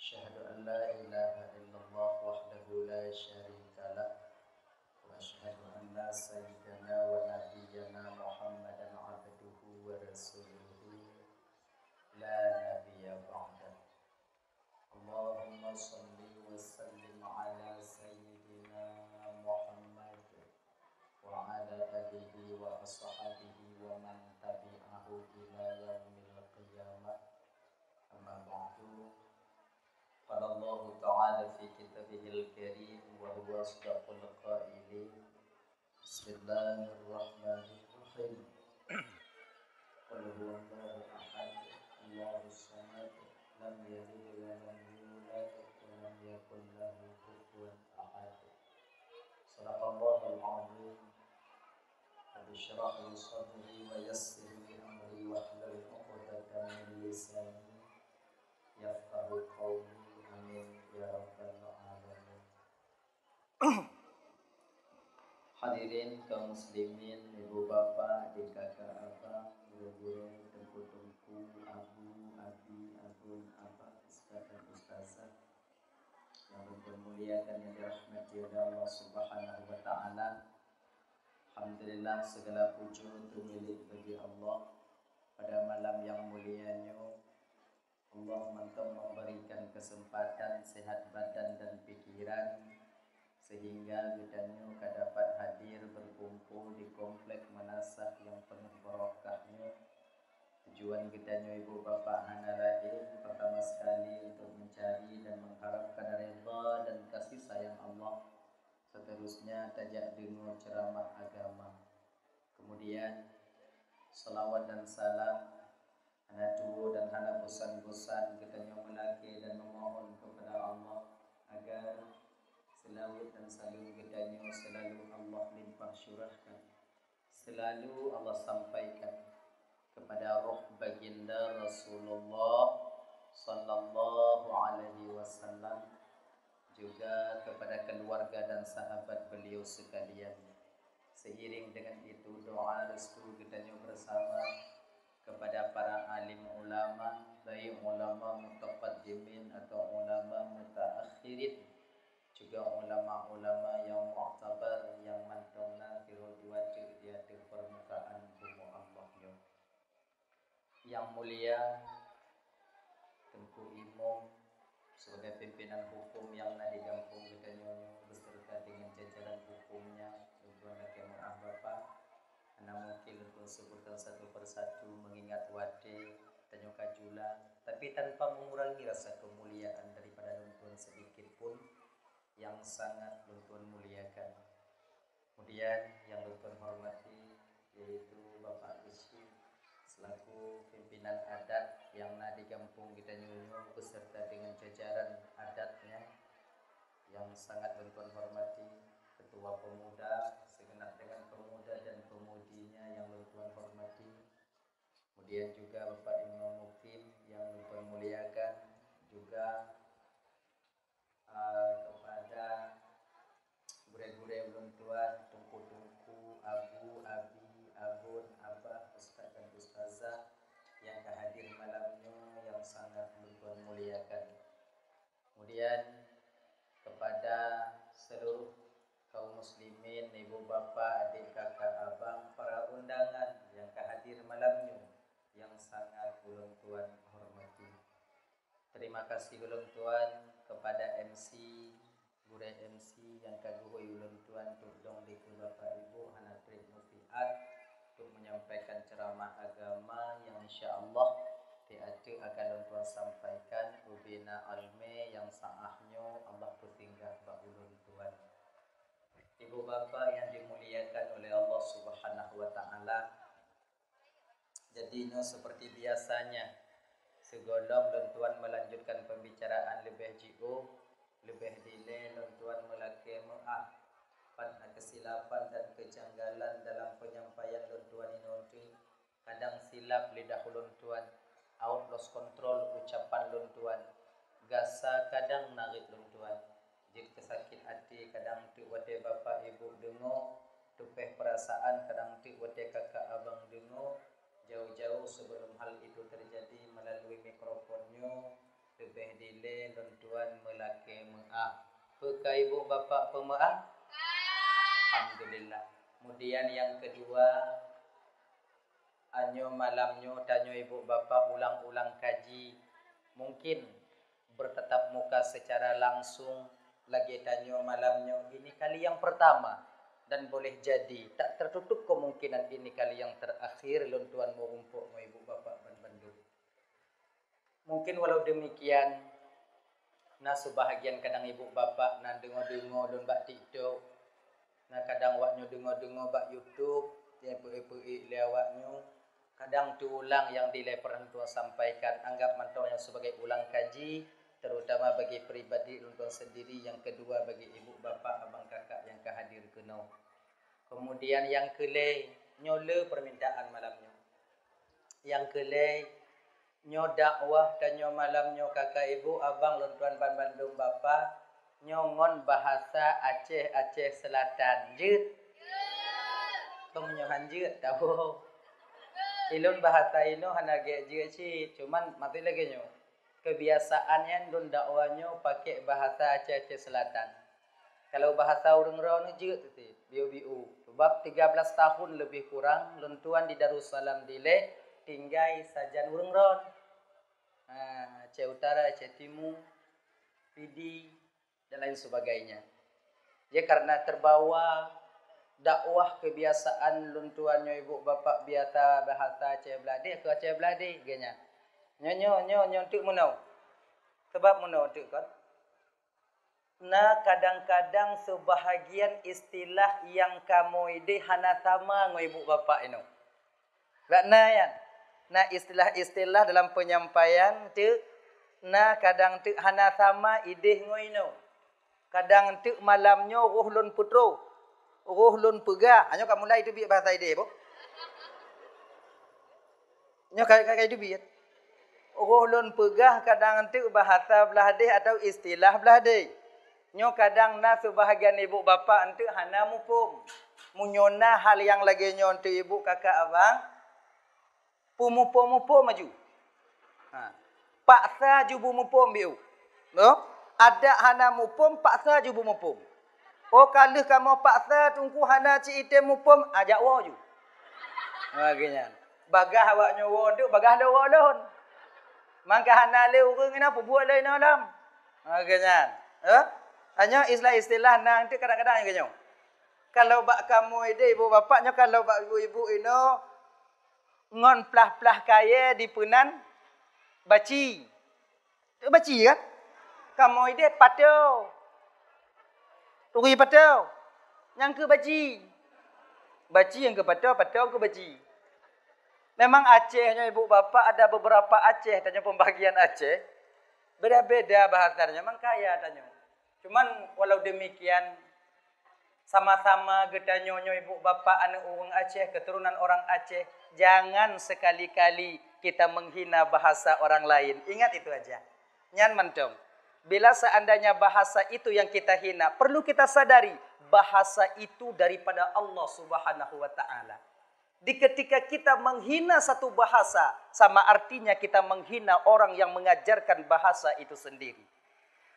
Asyhadu an la ilaha illallah wahdahu la syarika lah wa asyhadu anna sayyidana wa nabiyyana Muhammadan abduhu wa rasuluhu la nabiyya ba'dah. Allahumma shalli wa sallim ala sayyidina Muhammad wa ala alihi wa ashabihi wa man tabi'ahu ila yaumil qiyamah. Amma ba'du. Qala Allah Ta'ala fi kitabihil karim wa huwa asdaqul qailin. Bismillahirrahmanirrahim. Qul huwallahu ahad, Allahus samad, lam yalid wa lam yulad wa lam yakul lahu kufuwan ahad. Shadaqallahul azim. Rabbi shrah li sadri wa yassir li amri wahlul 'uqdatam min lisani yafqahu qawli. Amin ya rabbal alamin. Hadirin kaum muslimin, ibu bapak, adik kakak abah, guru-guru, tengku-tengku, abu, abi, abun, abah, ustaz dan ustazah yang bermuliakan yang dirahmati oleh Allah Subhanahu wa taala. Alhamdulillah, segala puji untuk milik bagi Allah. Pada malam yang mulianya Allah mantap memberikan kesempatan sehat badan dan pikiran sehingga kita dapat hadir berkumpul di komplek Manasah yang penuh barokahnya. Tujuan kita ibu bapak hana lain pertama sekali untuk mencari dan mengharapkan redha dan kasih sayang Allah. Seterusnya tajak dengar ceramah agama. Kemudian salawat dan salam hana tuhu dan hana bosan-bosan kita melaki dan memohon kepada Allah agar selalu dan selalu kita selalu Allah limpah syurahkan, selalu Allah sampaikan kepada roh baginda Rasulullah sallallahu alaihi wasallam, juga kepada keluarga dan sahabat beliau sekalian. Seiring dengan itu doa restu kita bersama kepada para alim ulama, baik ulama mutaqaddimin atau ulama mutaakhirin, juga ulama-ulama yang mu'tabar yang mantungna firudwati di atas permukaan bumi Allah. Yang mulia Tengku Imam sebagai pimpinan hukum yang ada di kampung kita beserta dengan jajaran hukumnya, tuan dan maaf Bapak. Anda mungkin untuk sebutkan satu persatu mengingat wade tanya kajulan, tapi tanpa mengurangi rasa kemuliaan daripada luntuan sedikit pun yang sangat luntuan muliakan. Kemudian yang luntuan hormati yaitu Bapak Isi selaku pimpinan adat yang ada di kampung kita nyunyu beserta dengan jajaran adatnya yang sangat luntuan hormati, ketua pemuda segenap dengan pemuda dan pemudinya yang luntuan hormati. Kemudian juga Bapak Imam Mukim yang luntuan muliakan, juga kepada gure-gure luntuan, tungku-tungku, abu, abi, abun, abah, ustaz dan ustazah yang hadir malamnya yang sangat luntuan muliakan. Kemudian kepada seluruh kaum muslimin, ibu bapa, adik kakak abang, para undangan yang hadir malamnya yang sangat ulun tuan hormati. Terima kasih ulun tuan kepada MC, gure MC yang kaguhui ulun tuan tudong di bapak ibu hanatrik mufiat untuk menyampaikan ceramah agama yang insyaallah diatu akan ulun tuan sampaikan ubina alme yang saahnya Allah bertinggah bak ulun tuan. Ibu bapa yang dimuliakan oleh Allah Subhanahu wa taala, jadinya seperti biasanya segolong luntuan melanjutkan pembicaraan lebih jauh, lebih dile luntuan melaki maaf pada kesilapan dan kejanggalan dalam penyampaian luntuan ini. Kadang silap lidah luntuan, out lost control ucapan luntuan, gasa kadang narik luntuan. Jika kesakit hati kadang tu wate bapak ibu dengo, tupeh perasaan kadang tu wate kakak abang dengo. Jauh-jauh sebelum hal itu terjadi melalui mikrofonnya lebih dile lontuan melake meah. Peka ibu bapa pemaah? Alhamdulillah. Kemudian yang kedua, anyo malamnyo tanyo ibu bapa ulang-ulang kaji. Mungkin bertatap muka secara langsung lagi tanyo malamnyo ini kali yang pertama. Dan boleh jadi tak tertutup kemungkinan ini kali yang terakhir lontuan mengumpuk mo ibu bapa ban Bandung. Mungkin walau demikian, nah sebahagian kadang ibu bapa nah dengo-dengo don bak TikTok, nah kadang waknyo dengo-dengo bak YouTube, yang pui-pui lewatnyo, kadang diulang yang dile pernah tua sampaikan, anggap mantaunya sebagai ulang kaji, terutama bagi pribadi untuk sendiri, yang kedua bagi ibu bapa abang kakak yang kehadir keno. Kemudian yang kele nyole permintaan malamnya. Yang kele nyo dakwah dan nyo malamnyo kakak ibu abang lontuan ban Bandung bapa nyongon bahasa Aceh Selatan. Jut. Kamu nyohan jut tahu. Ilun bahasa ino hanage jut sih, cuman mati lagi nyo. Kebiasaannya don dakwahnya pakai bahasa Aceh Selatan. Kalau bahasa urang raw jut tu biu-biu. Sebab 13 tahun lebih kurang lontuan di Darussalam dile tinggai sajan urang raw. Aceh Utara, Aceh Timur, Pidi, dan lain sebagainya. Ya karena terbawa dakwah kebiasaan luntuannya ibu bapak biasa bahasa Aceh Belade ke Aceh Belade genya. Nyo untuk menau. Sebab menau untuk kan. Nah kadang-kadang sebahagian istilah yang kamu ide hana sama ngo ibu bapak ino. Bakna ya. Nah istilah-istilah dalam penyampaian tu, nah kadang tu hana sama ide ngo ino. Kadang tu malamnya ruhlun putro, ruhlun pegah. Anyo kamu mulai itu bi bahasa ide bo. Nyo kayak itu bi. Ruhlun pegah kadang tu bahasa Belade atau istilah Belade. Nyo kadang na sebahagian ibu bapa antu hana mupum. Munyona hal yang lagi nyo antu ibu kakak abang. Pumupo maju. Paksa jubu mupum biu. No? Ada hana mupum, paksa jubu mupum. Oh kalau kamu paksa tungku hana ci ite mupum, ajak wo ju. Baginya. Bagah awak nyowo tu, bagah do wo don. Mangka hana le urang ina buat le ina lam. Baginya. Hanya istilah nang tu kadang-kadang gitu. Kalau bak kamu ide ibu bapaknya, kalau bak ibu ino ngon plah-plah kaya di punan baci. Tu baci kan? Kamu ide patau. Turi patau. Yang ke baci. Baci yang ke patau, patau ke baci. Memang Acehnya ibu bapa ada beberapa Aceh, tanya pembagian Aceh. Beda-beda bahasanya, memang kaya tanya. Cuman walau demikian sama-sama kita nyonyo ibu bapa anak orang Aceh, keturunan orang Aceh, jangan sekali-kali kita menghina bahasa orang lain. Ingat itu aja. Nyan mantong. Bila seandainya bahasa itu yang kita hina, perlu kita sadari bahasa itu daripada Allah Subhanahu wa taala. Di ketika kita menghina satu bahasa, sama artinya kita menghina orang yang mengajarkan bahasa itu sendiri.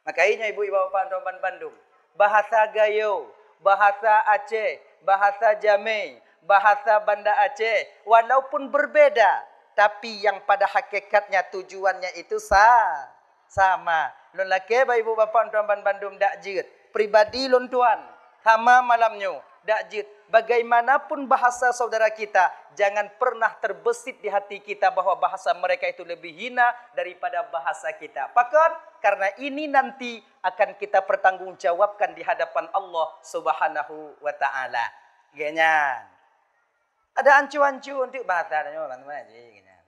Makanya ibu-ibu bapak Roban Bandung, bahasa Gayo, bahasa Aceh, bahasa Jameh, bahasa Banda Aceh, walaupun berbeda, tapi yang pada hakikatnya tujuannya itu sama. Lun laki ibu bapak Roban Bandung dak jit, pribadi lun tuan, sama malamnya dak jit. Bagaimanapun bahasa saudara kita, jangan pernah terbesit di hati kita bahwa bahasa mereka itu lebih hina daripada bahasa kita. Pakat, karena ini nanti akan kita pertanggungjawabkan di hadapan Allah Subhanahu wa taala. Genyan. Ada ancu-ancu untuk bahasa nyo teman-teman aja genyan.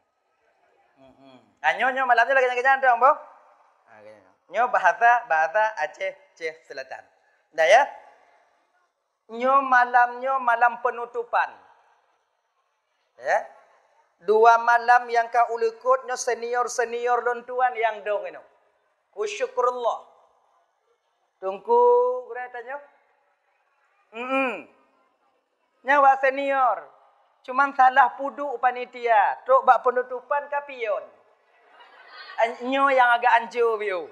Nyo malamnya lagi genyan dong, Bo. Nyo bahasa Aceh Selatan. Dah ya? Nyo malam penutupan. Ya. 2 malam yang ka ulukut nyo senior lontuan yang dong ino. Kusyukurullah. Tungku berapa nyo? Nyawa senior. Cuman salah puduk panitia. Tok bak penutupan kapion. Nyo yang agak anjur biu.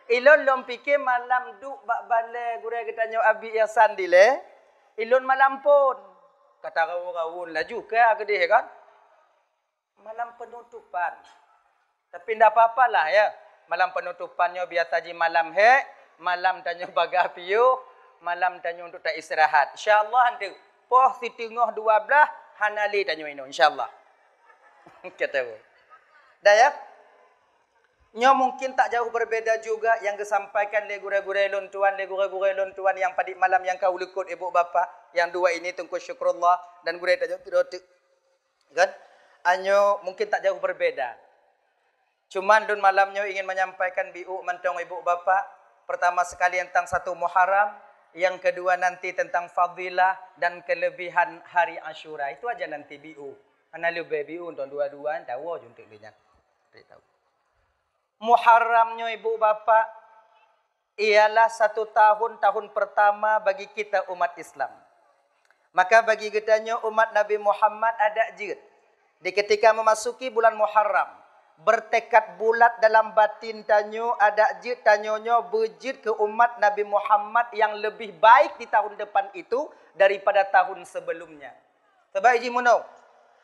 Ilon lom fikir malam duk bak balai gure kita nyo abi ihsan dile. Ilon malam pun. Kata kau laju ke agak kan? Malam penutupan. Tapi ndak apa-apalah ya. Malam penutupannya biasa di malam malam tanya baga piu, malam tanya untuk tak istirahat. Insya-Allah nanti poh setengah 12 hanali tanya ini insya-Allah. Kata bu. Dah ya. Nyo mungkin tak jauh berbeza juga yang disampaikan oleh gure-gure lontuan, yang pada malam yang kau lekut ibu bapa, yang dua ini Tengku Syukrullah dan gure tak jauh kan? Anyo mungkin tak jauh berbeda. Cuman dun malamnya ingin menyampaikan biu mentong ibu bapa, pertama sekali tentang 1 Muharram, yang kedua nanti tentang fadilah dan kelebihan hari Asyura. Itu aja nanti biu. Ana lebih biu untuk dua-duaan tahu juntik banyak. Tahu. Muharramnya ibu bapa ialah 1 tahun pertama bagi kita umat Islam. Maka bagi kitanya umat Nabi Muhammad ada jid. Di ketika memasuki bulan Muharram, bertekad bulat dalam batin tanyo ada jid tanyonyo berjid ke umat Nabi Muhammad yang lebih baik di tahun depan itu daripada tahun sebelumnya. Sebab iji muno,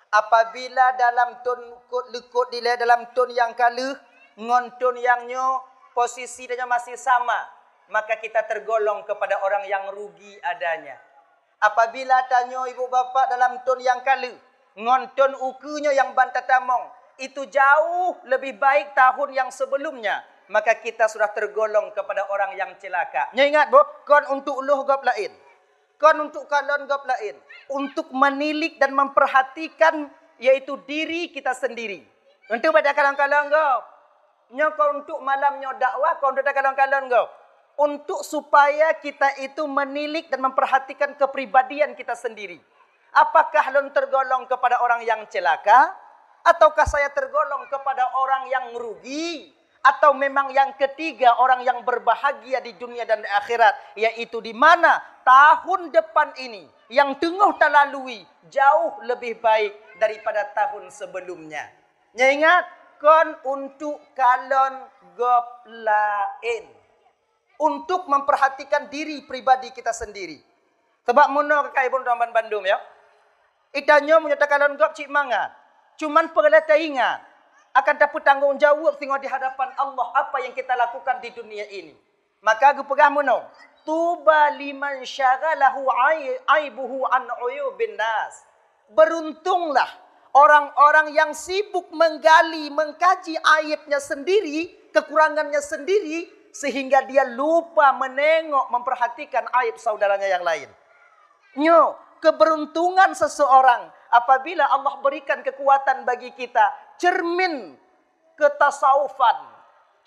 apabila dalam tun lekut dile dalam tun yang kaluh ngontun yang nyo posisi dia masih sama, maka kita tergolong kepada orang yang rugi adanya. Apabila tanyo ibu bapa dalam tun yang kalu, ngontun ukunya yang bantatamong, itu jauh lebih baik tahun yang sebelumnya, maka kita sudah tergolong kepada orang yang celaka. Nyo ingat boh, kon untuk luh gop lain, kon untuk kalon gop lain, untuk menilik dan memperhatikan yaitu diri kita sendiri. Untuk pada kalon-kalon gop. Nyo kau untuk malamnya dakwah, kau untuk kalon-kalon kau. Untuk supaya kita itu menilik dan memperhatikan kepribadian kita sendiri. Apakah lon tergolong kepada orang yang celaka? Ataukah saya tergolong kepada orang yang rugi? Atau memang yang ketiga orang yang berbahagia di dunia dan di akhirat? Yaitu di mana tahun depan ini yang tengah terlalui jauh lebih baik daripada tahun sebelumnya. Nya ingat? Kon untuk kalon gop lain. Untuk memperhatikan diri pribadi kita sendiri. Sebab muno kakai pun Ramban Bandung ya. Itanyo menyatakan kalon gop cik mangat. Cuman perlu ingat. Akan dapat tanggungjawab tengok di hadapan Allah apa yang kita lakukan di dunia ini. Maka aku pegah muno. Tuba liman syaghalahu aibuhu an uyubin nas. Beruntunglah orang-orang yang sibuk menggali, mengkaji aibnya sendiri, kekurangannya sendiri, sehingga dia lupa menengok, memperhatikan aib saudaranya yang lain. Nyo, keberuntungan seseorang apabila Allah berikan kekuatan bagi kita, cermin ketasawufan,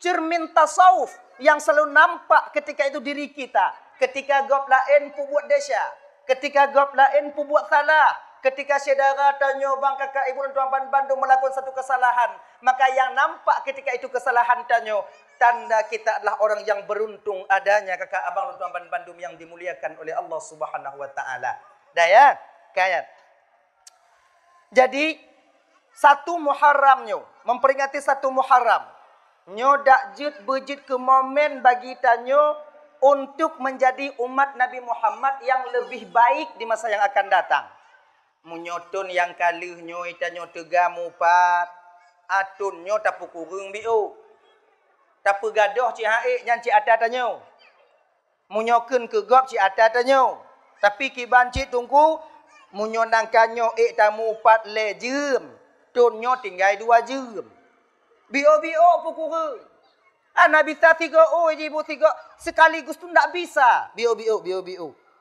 cermin tasawuf yang selalu nampak ketika itu diri kita. Ketika gop lain pu buat desa, ketika gop lain pu buat salah, ketika saudara tanya bang kakak ibu dan tuan Bandung melakukan satu kesalahan, maka yang nampak ketika itu kesalahan tanya, tanda kita adalah orang yang beruntung adanya kakak abang dan tuan Bandung yang dimuliakan oleh Allah Subhanahu wa taala. Dah ya? Kayak. Jadi 1 Muharram nyo, memperingati 1 Muharram. Nyo dak jid berjid ke momen bagi tanyo untuk menjadi umat Nabi Muhammad yang lebih baik di masa yang akan datang. Munyotun yang kaluh nyo itanyo tegamu pat atun nyo tapu kurung biu tapu gadoh ci haik nyan ci ada tanyo munyokeun ke gop ci ada tanyo tapi ki banci tungku munyonang kanyo tamu pat le jem tun nyo tinggal 2 jem biu pukuru Nabi bisa 3 ibu 3 sekaligus tu ndak bisa biu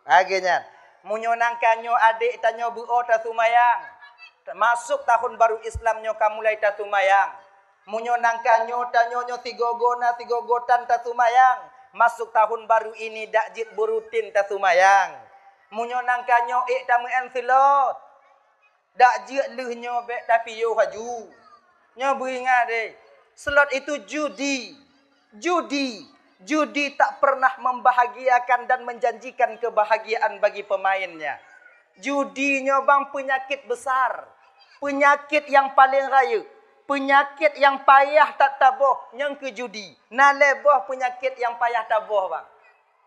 agenya munyonang kanyo adik tanyo buo ta sumayang. Masuk tahun baru Islamnya kamu mulai ta sumayang. Munyonang kanyo tanyo tigogotan ta sumayang. Masuk tahun baru ini dak jit burutin ta sumayang. Munyonang kanyo tamu ensilot. Dak jit leuhnyo be tapi yo haju. Nyo beringat deh. Slot itu Judi tak pernah membahagiakan dan menjanjikan kebahagiaan bagi pemainnya. Judi nyobang penyakit besar. Penyakit yang paling raya. penyakit yang payah tak tabuh, yang ke judi. Naleboh penyakit yang payah tabuh bang.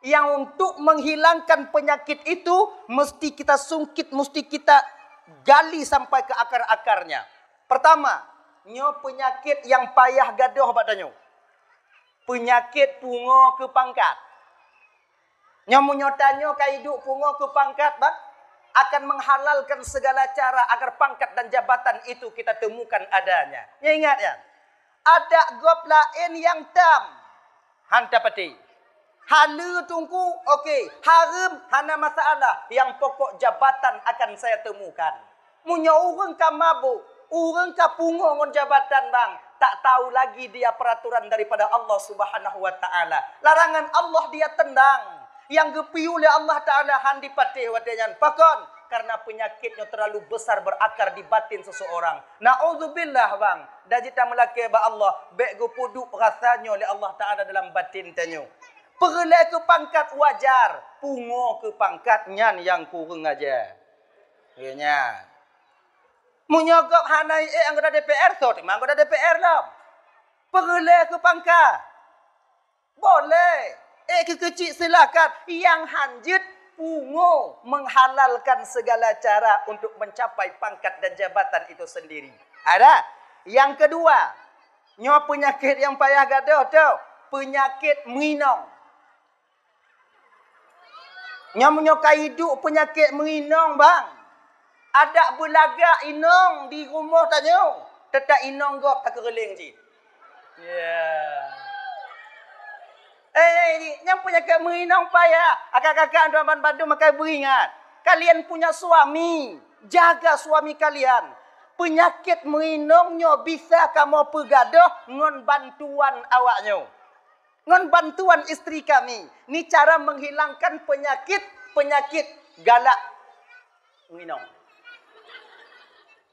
Yang untuk menghilangkan penyakit itu, mesti kita sungkit, mesti kita gali sampai ke akar-akarnya. Pertama, nyo penyakit yang payah gaduh badanyo. Penyakit pungo ke pangkat. Nyo menyotanyo kaiduk pungo ke pangkat bang, akan menghalalkan segala cara agar pangkat dan jabatan itu kita temukan adanya. Ya ingat ya. Ada gop lain yang tam. Hanta peti. Halu tungku, okey. Haram, hana masalah. Yang pokok jabatan akan saya temukan. Munya urang ka mabuk. Urang ka pungo ngon jabatan bang. Tak tahu lagi dia peraturan daripada Allah Subhanahu wa taala. Larangan Allah dia tendang. Yang gepi oleh Allah Ta'ala handi patih wadanyan. Pakon. Karena penyakitnya terlalu besar berakar di batin seseorang. Na'udzubillah bang. Dajita melaki ba Allah. Bek gupuduk rasanya oleh Allah Ta'ala dalam batin tanyo. Perlai ke pangkat wajar. Pungo ke pangkat nyan yang kurang aja. Ianya. Munyogok hanai anggota DPR. So, anggota DPR lah. Perlai ke pangkat. Boleh. Kecil silakan. Yang hanjit pungo menghalalkan segala cara untuk mencapai pangkat dan jabatan itu sendiri. Ada. Yang kedua, nyo penyakit yang payah gaduh tu, penyakit menginong. Nyo menyokai hidup penyakit menginong bang. Ada belaga inong di rumah tanyo. Tetap inong gop tak kereling je. Yang penyakit menginong payah. Akak-kakak dan Bandung makai beringat. Kalian punya suami. Jaga suami kalian. Penyakit menginongnya bisa kamu pegaduh ngon bantuan awaknya. Ngon bantuan istri kami. Ini cara menghilangkan penyakit galak menginong.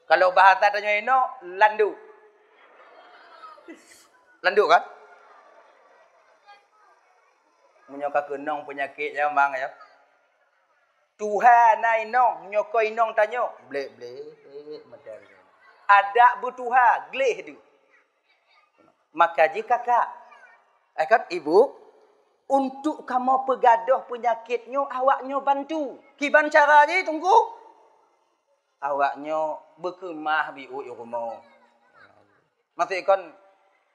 Kalau bahasa tanya ino, landu. Landu kan? Menyoka kenong penyakit yang bang ya. Tuhan nai nong nyokoi nong tanyo. Blek madar. Ada butuha gleh tu. Maka jika kakak, kan ibu, untuk kamu pegaduh penyakitnya, awaknya bantu. Kiban cara je tunggu. Awaknya berkemah biu rumah. Maksud kan,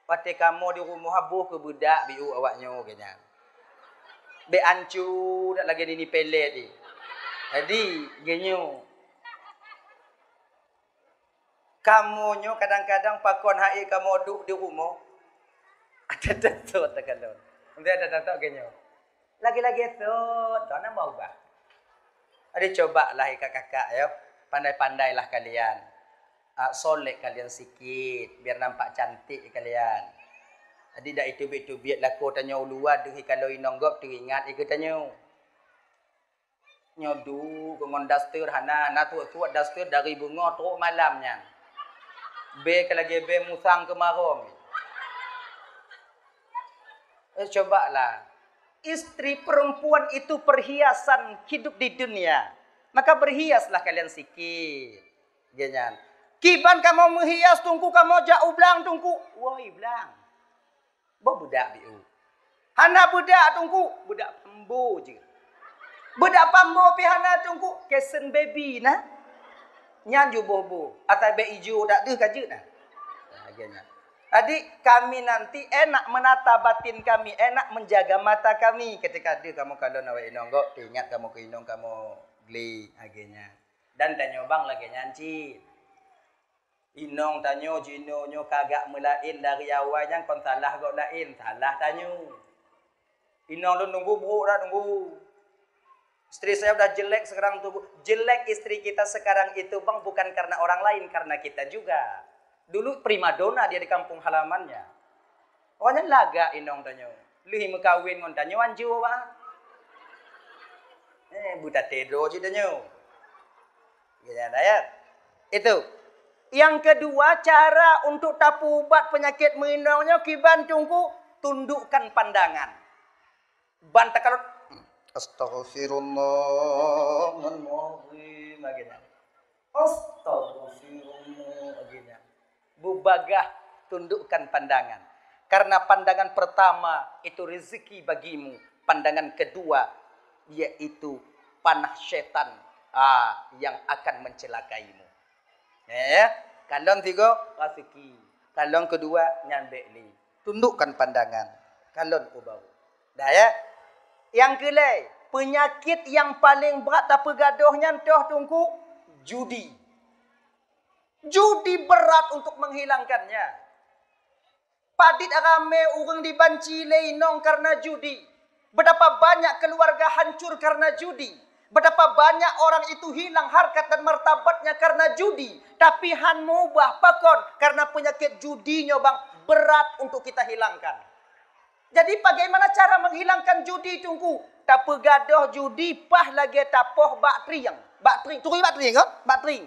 pati kamu di rumah habuh ke budak biu awaknya kena. Be ancu dak lagi ni pelet ni. Jadi genyo. Kamu nyo kadang-kadang pakon hai kamu duduk di rumah. Ada datuk tak kalau. Nanti ada datuk genyo. Lagi-lagi esok, tak nak mau bah. Ada cobalah kakak-kakak ya. Pandai-pandailah kalian. Solek kalian sikit biar nampak cantik kalian. Jadi dak itu biat laku tanya uluan dehi kalau inonggop teringat ikut tanya. Nyodu ngon daster hana na tuat daster dari bunga teruk malamnya. Be kalau be musang ke marom. Cobalah. Istri perempuan itu perhiasan hidup di dunia. Maka berhiaslah kalian sikit. Ganyan. Kiban kamu menghias tungku kamu jauh belang tungku. Woi belang. Budak biu. Hana budak tungku, budak pambu je. Budak pambu pi hana tungku, kesen baby nah. Nyan ju bobo, atai be ijo dak deh kajut nah. Agaknya. Jadi kami nanti enak menata batin kami, enak menjaga mata kami ketika dia kamu kalau nawa inonggok, ingat kamu ke inong kamu geli agaknya. Dan tanya bang lagi nyanci. Inong tanyo jino nyo kagak melain dari awalnya kon salah kok lain salah tanyo. Inong lu nunggu buruk dah nunggu. Istri saya udah jelek sekarang tuh. Jelek istri kita sekarang itu bang bukan karena orang lain karena kita juga. Dulu primadona dia di kampung halamannya. Pokoknya laga inong tanyo. Lihi mekawin ngon tanyo anju bang. Buta tedo je tanyo. Gila ya. Itu. Yang kedua, cara untuk tapu ubat penyakit menginongnya kiban tunggu tundukkan pandangan. Bantah kalau astaghfirullahaladzim agaknya. Astaghfirullah agaknya. Bu bagah tundukkan pandangan. Karena pandangan pertama itu rezeki bagimu. Pandangan kedua yaitu panah syaitan yang akan mencelakaimu. Ya, kalon tiga rezeki. Kalon kedua nyambek ni. Tundukkan pandangan. Kalon ubau. Dah ya. Yang kelai, penyakit yang paling berat tak pergaduhnya toh tunggu judi. Judi berat untuk menghilangkannya. Padit rame orang dibanci leinong karena judi. Betapa banyak keluarga hancur karena judi. Betapa banyak orang itu hilang harkat dan martabatnya karena judi. Tapi han mubah pakon karena penyakit judinya bang berat untuk kita hilangkan. Jadi bagaimana cara menghilangkan judi tunggu? Tak pergaduh judi pah lagi tapoh bak triang. Bak triang, turi bak triang kan? Bak triang.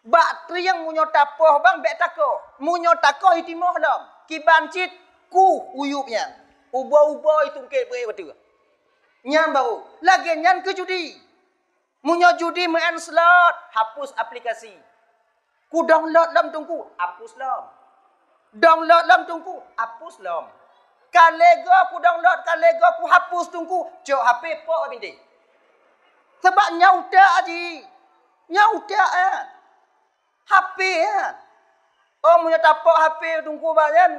Bak triang munyo tapoh bang bek takoh. Munyo takoh itimoh lam. Kibancit ku uyupnya. Ubo-ubo itu ke betul. Nyan baru. Lagi nyan ke judi. Munyo judi main slot, hapus aplikasi. Ku download lam tunggu, hapus lam. Download lam tunggu, hapus lam. Kalego aku download, kalego aku hapus tunggu. Cok HP pok binti. Sebab nyaudak aji. Nyaudak kan. HP kan. Oh punya tapak HP tunggu banyak.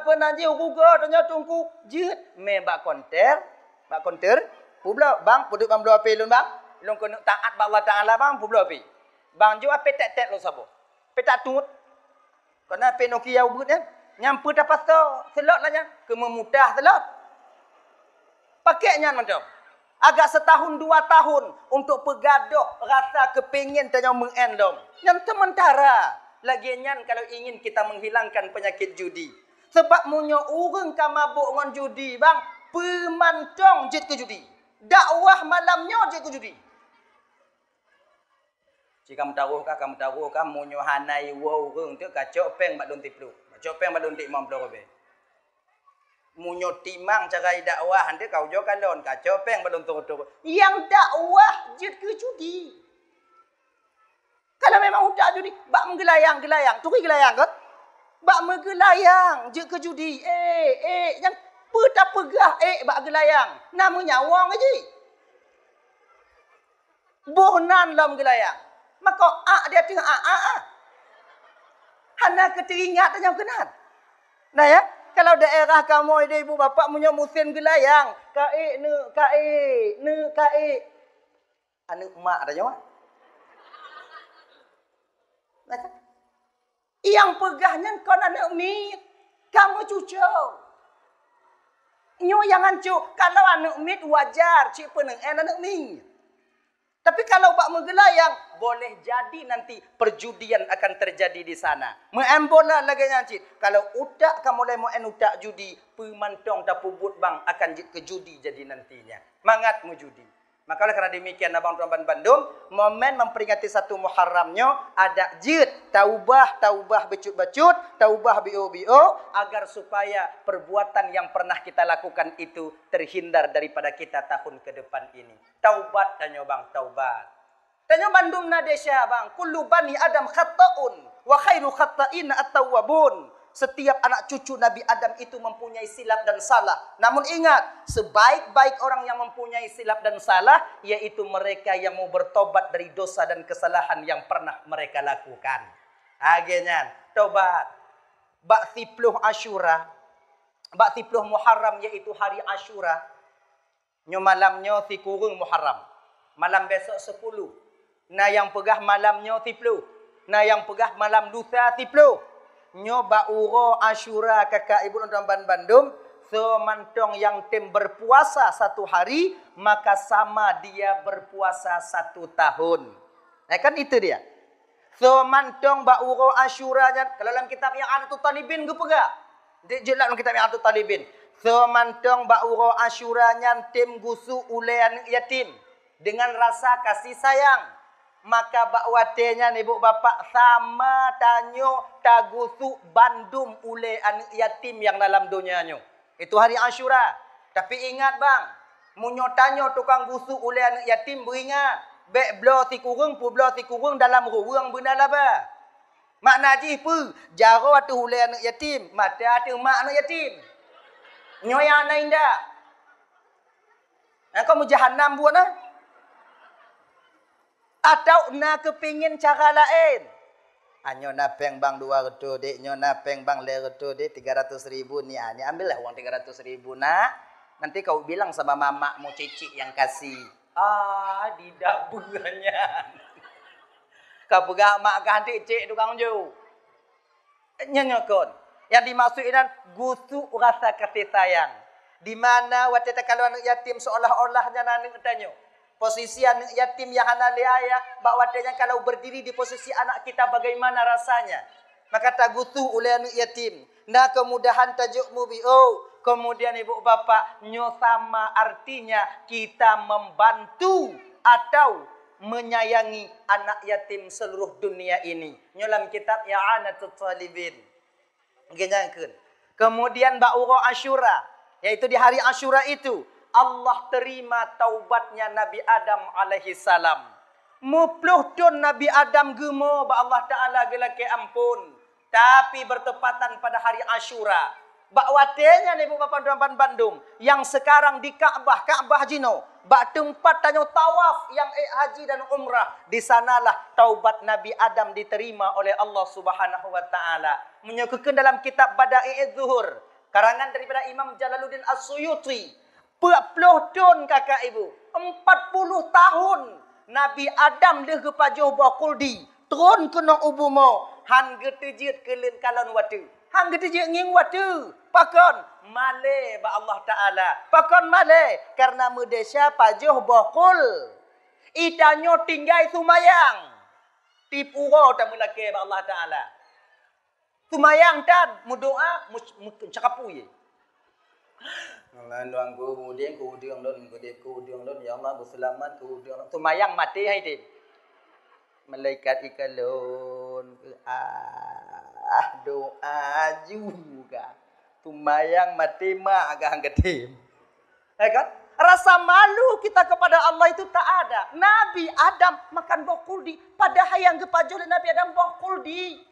Penanji Google tanya tunggu. Jut. Me bak konter. Bak konter. Publo. Bang. Puduk bang belo HP lun bang. Lun kena taat bak Allah Ta'ala bang. Publo HP. Bang jo HP tek-tek lun sabo. HP tak tut. Kena HP Nokia ubut kan. Nyampu dapat tu, selot lah nyan. Kememudah selot. Pakainya macam. Agak setahun 2 tahun untuk pergaduh rasa kepingin tanya mengendom. Yang sementara lagi nyan kalau ingin kita menghilangkan penyakit judi. Sebab munyo urang ka mabuk ngan judi bang, pemantong jit ke judi. Dakwah malamnya jit ke judi. Jika kamu taruh munyo hanai wo urang tu kacok peng mak don tiplu. Copeng balun dik mampu be. Munyo timang cara dakwah hande kau jo kalon ka copeng balun tu. Yang dakwah jid ke judi. Kalau memang udah judi, bak menggelayang-gelayang, turi gelayang kan? Bak menggelayang jid ke judi. Yang peta pegah bak gelayang. Namanya wang aja. Bohnan lam gelayang. Maka dia tengah Hana keteringat aja kenal. Nah ya, kalau daerah kamu ada ibu bapak punya musim gelayang, kae. Anu emak ada nyawa. Nah, yang pegahnya kau anak mit, kamu cucu. Nyo yang ancu, kalau anak mit wajar, cik peneng anak mit. Tapi kalau bak menggelayang, boleh jadi nanti perjudian akan terjadi di sana. Mengambola lagi nyancit. Kalau udak kamu mulai main udak judi, pemantong tak pubut bang akan ke judi jadi nantinya. Mangat mu judi. Maka karena demikian abang tuan Bandung, momen memperingati 1 Muharramnya ada jid, taubah becut-becut, taubah bio-bio agar supaya perbuatan yang pernah kita lakukan itu terhindar daripada kita tahun ke depan ini. Taubat tanya bang, taubat. Tanya Bandung Nadesya bang, kullu bani Adam khata'un wa khairu khata'in at-tawwabun. Setiap anak cucu Nabi Adam itu mempunyai silap dan salah. Namun ingat, sebaik-baik orang yang mempunyai silap dan salah, yaitu mereka yang mau bertobat dari dosa dan kesalahan yang pernah mereka lakukan. Agenyan, tobat. Bak 10 Asyura, bak 10 Muharram yaitu hari Asyura. Nyo malamnya si kurung Muharram. Malam besok 10. Nah yang pegah malamnya 10. Nah yang pegah malam lusa 10. Nyoba uro Asyura kakak ibu dan Bandung. So mantong yang tim berpuasa 1 hari, maka sama dia berpuasa 1 tahun. Nah kan itu dia. So mantong ba uro Asyura kalau dalam kitab yang ada tu talibin gue pegah. Jelas dalam kitab yang ada tu talibin. So mantong ba uro Asyura tim gusu ulean yatim dengan rasa kasih sayang. Maka bakwatenya ibu bapak sama tanyo tagusu bandum ule anak yatim yang dalam dunianya. Itu hari Asyura. Tapi ingat bang, munyo tanyo tukang gusu ule anak yatim beringat. Bek blo si kurung pu blo si kurung dalam ruang benar lah ba. Makna ji pu, jaro atu hulai anak yatim, mata atu mak anak yatim. Nyoya anak indah. Kau mau jahannam buat nah? Atau nak kepingin cara lain? Nyo napeng bang 200 dek, nyo napeng bang 200 dek 300.000 ni. Ni ambillah uang 300.000 nak. Nanti kau bilang sama mama mau cicik yang kasih. Tidak bukannya. Kau pegang mak ganti cik tukang ju. Nyanyokon. Yang dimaksudkan gusu rasa kasih sayang. Di mana waktu kalau anak yatim seolah-olahnya anak tanya. Posisi anak yatim yang hana ayah, bakwatanya kalau berdiri di posisi anak kita bagaimana rasanya? Maka tagutu oleh anak yatim. Nah kemudahan tajukmu kemudian ibu bapak nyosama artinya kita membantu atau menyayangi anak yatim seluruh dunia ini. Nyolam kitab I'anatul Talibin. Kemudian Ba'ura Asyura, yaitu di hari Asyura itu Allah terima taubatnya Nabi Adam alaihi salam. Mupluh tun Nabi Adam gemo ba Allah Taala gelake ampun. Tapi bertepatan pada hari Asyura. Bak watenya ni ibu bapa tuan Bandung yang sekarang di Ka'bah Jino, bak tempat tanya tawaf yang haji dan umrah, di sanalah taubat Nabi Adam diterima oleh Allah Subhanahu wa taala. Menyebutkan dalam kitab Bada'i'idz Zuhur, karangan daripada Imam Jalaluddin As-Suyuti, 40 tahun kakak ibu, 40 tahun Nabi Adam dia kepajuh bakuldi, turun kena ubumo, han getejit kelin kalon watu. Hang getejit nging watu. Pakon male ba Allah Taala. Pakon male karena mudesya pajuh bakul. Itanyo tinggai sumayang. Tipuro ta mulake ba Allah Taala. Sumayang tan mudoa cakapu ye. Ngan ku kemudian ku diong don ya Allah berselamat ku diong. Sumayang mati hai dia. Malaikat ikalon doa juga. Sumayang mati mak agak getim. Kan? Rasa malu kita kepada Allah itu tak ada. Nabi Adam makan bokuldi. Padahal yang kepajul Nabi Adam bokuldi.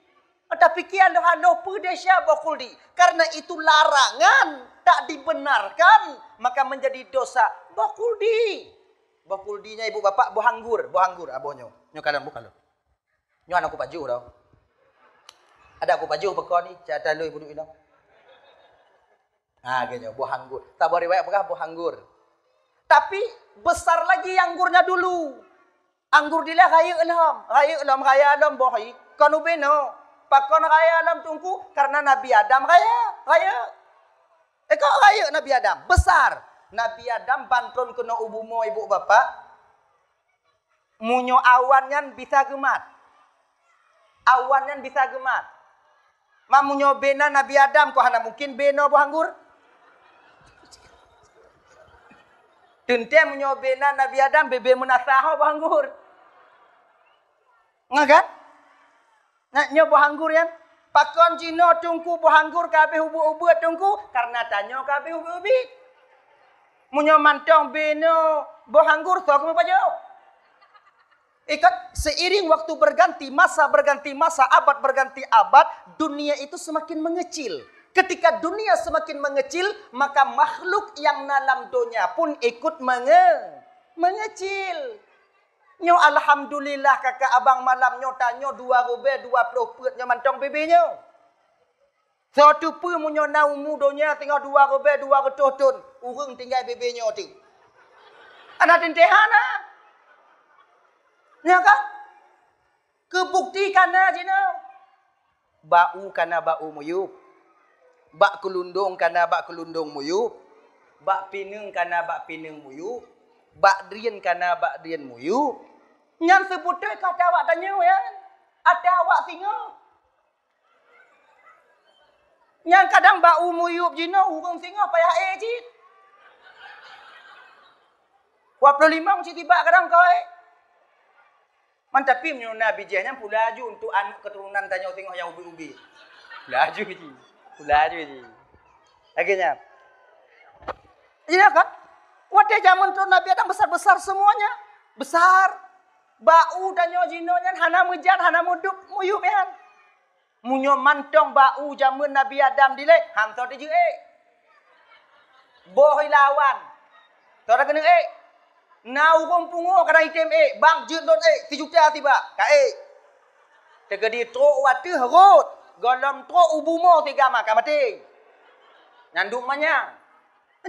Tapi kian halo pedesya bokuldi. Karena itu larangan. Tak dibenarkan. Maka menjadi dosa. Bokuldi. Bokuldinya ibu bapak bohanggur. Bohanggur abonyo. Nyo kalian bukan lo. Nyo anak aku baju tau. Ada aku baju bekon ni. Cata lu ibu duk bilang. Gini bohanggur. Tak boleh riwayat apakah bohanggur. Tapi besar lagi anggurnya dulu. Anggur dia raya alam bohi. Kanu beno. Pakon raya alam tungku karena Nabi Adam raya. Kau raya Nabi Adam besar. Nabi Adam bantun kena ubumo ibu bapak. Munyo awannya bisa gemat. Awannya bisa gemat. Mamunyo bena Nabi Adam kau hana mungkin beno bohanggur. Tente munyo bena Nabi Adam bebe munasaho bohanggur. Ngakan? Naknya bohanggur yan. Pakon jino tungku bohanggur kabeh ubu-ubu tungku karena tanyo kabeh ubu-ubi. Munyo mantong beno bohanggur sok apa jauh. Ikat seiring waktu berganti masa, abad berganti abad, dunia itu semakin mengecil. Ketika dunia semakin mengecil, maka makhluk yang dalam dunia pun ikut mengecil. Nyo alhamdulillah kakak abang malam nyo tanyo 20 put nyo mantong bebenya. Satu pu munyo naumu dunia tinggal 2 ton, urung tinggal bebenya tu. Anak tentehana. Ya kan? Kebuktikan aja no. Bau kana bau muyup. Bak kelundung kana bak kelundung muyup. Bak pineng kana bak pineng muyup. Bak drian kana bak drian muyup. Yang sebutnya kata awak tanya ya. Ada awak singa. Yang kadang bau muyup jino urang singa payah ejit. 25 mesti tiba kadang kau Mantap pim Nabi jahnya pulaju untuk anak keturunan tanya tengok yang ubi-ubi. Pulaju ji. Akhirnya. Iya kan? Wadah zaman tu Nabi Adam besar-besar semuanya. Besar. Bau tanya jinonya hana mujan, hana muduk muyup ya. Munyo mantong bau jamun Nabi Adam dile, hang to de je bohoi lawan. To kena nau kong pungo kana item bang je don ti juta tiba. Ka tegedi tro watu harut, golom tro ubumo tiga maka mati. Nyanduk manya.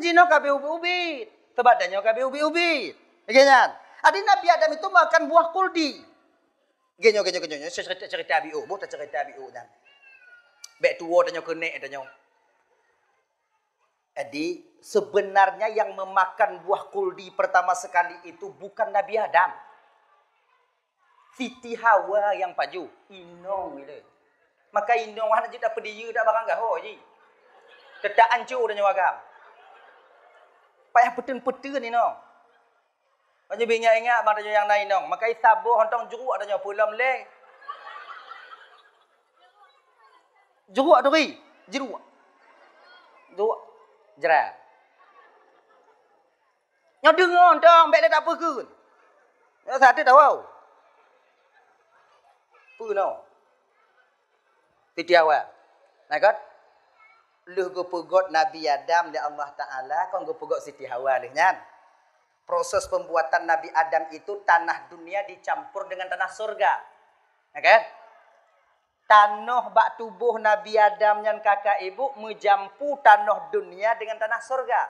Jino kabe ubi-ubi. Tebadannya kabe ubi-ubi. Genyan. Adi Nabi Adam itu makan buah kuldi. Genyo cerita biu, buh cerita biu dan. Bek tuo danyo kenek danyo. Jadi sebenarnya yang memakan buah kuldi pertama sekali itu bukan Nabi Adam. Siti Hawa yang paju. Inong gitu. Maka inong hana jida pediyu dak barang gaho ji. Tedak ancur danyo agam. Payah petun-petun ni no. Banyak ingat bang yang lain dong. Makai sabu hontong jeruk adanya pulam leh. Jeruk tu ri. Jeruk. Jerah. Nyo dengar hontong bek tak apa ke. Nyo satu tahu. Pu no. Titiawa. Nah kan? Lu go pegot Nabi Adam di Allah Taala, kon go pegot Siti Hawa leh nyan. Proses pembuatan Nabi Adam itu tanah dunia dicampur dengan tanah surga. Ya kan? Tanah bak tubuh Nabi Adam dan kakak ibu menjampu tanah dunia dengan tanah surga.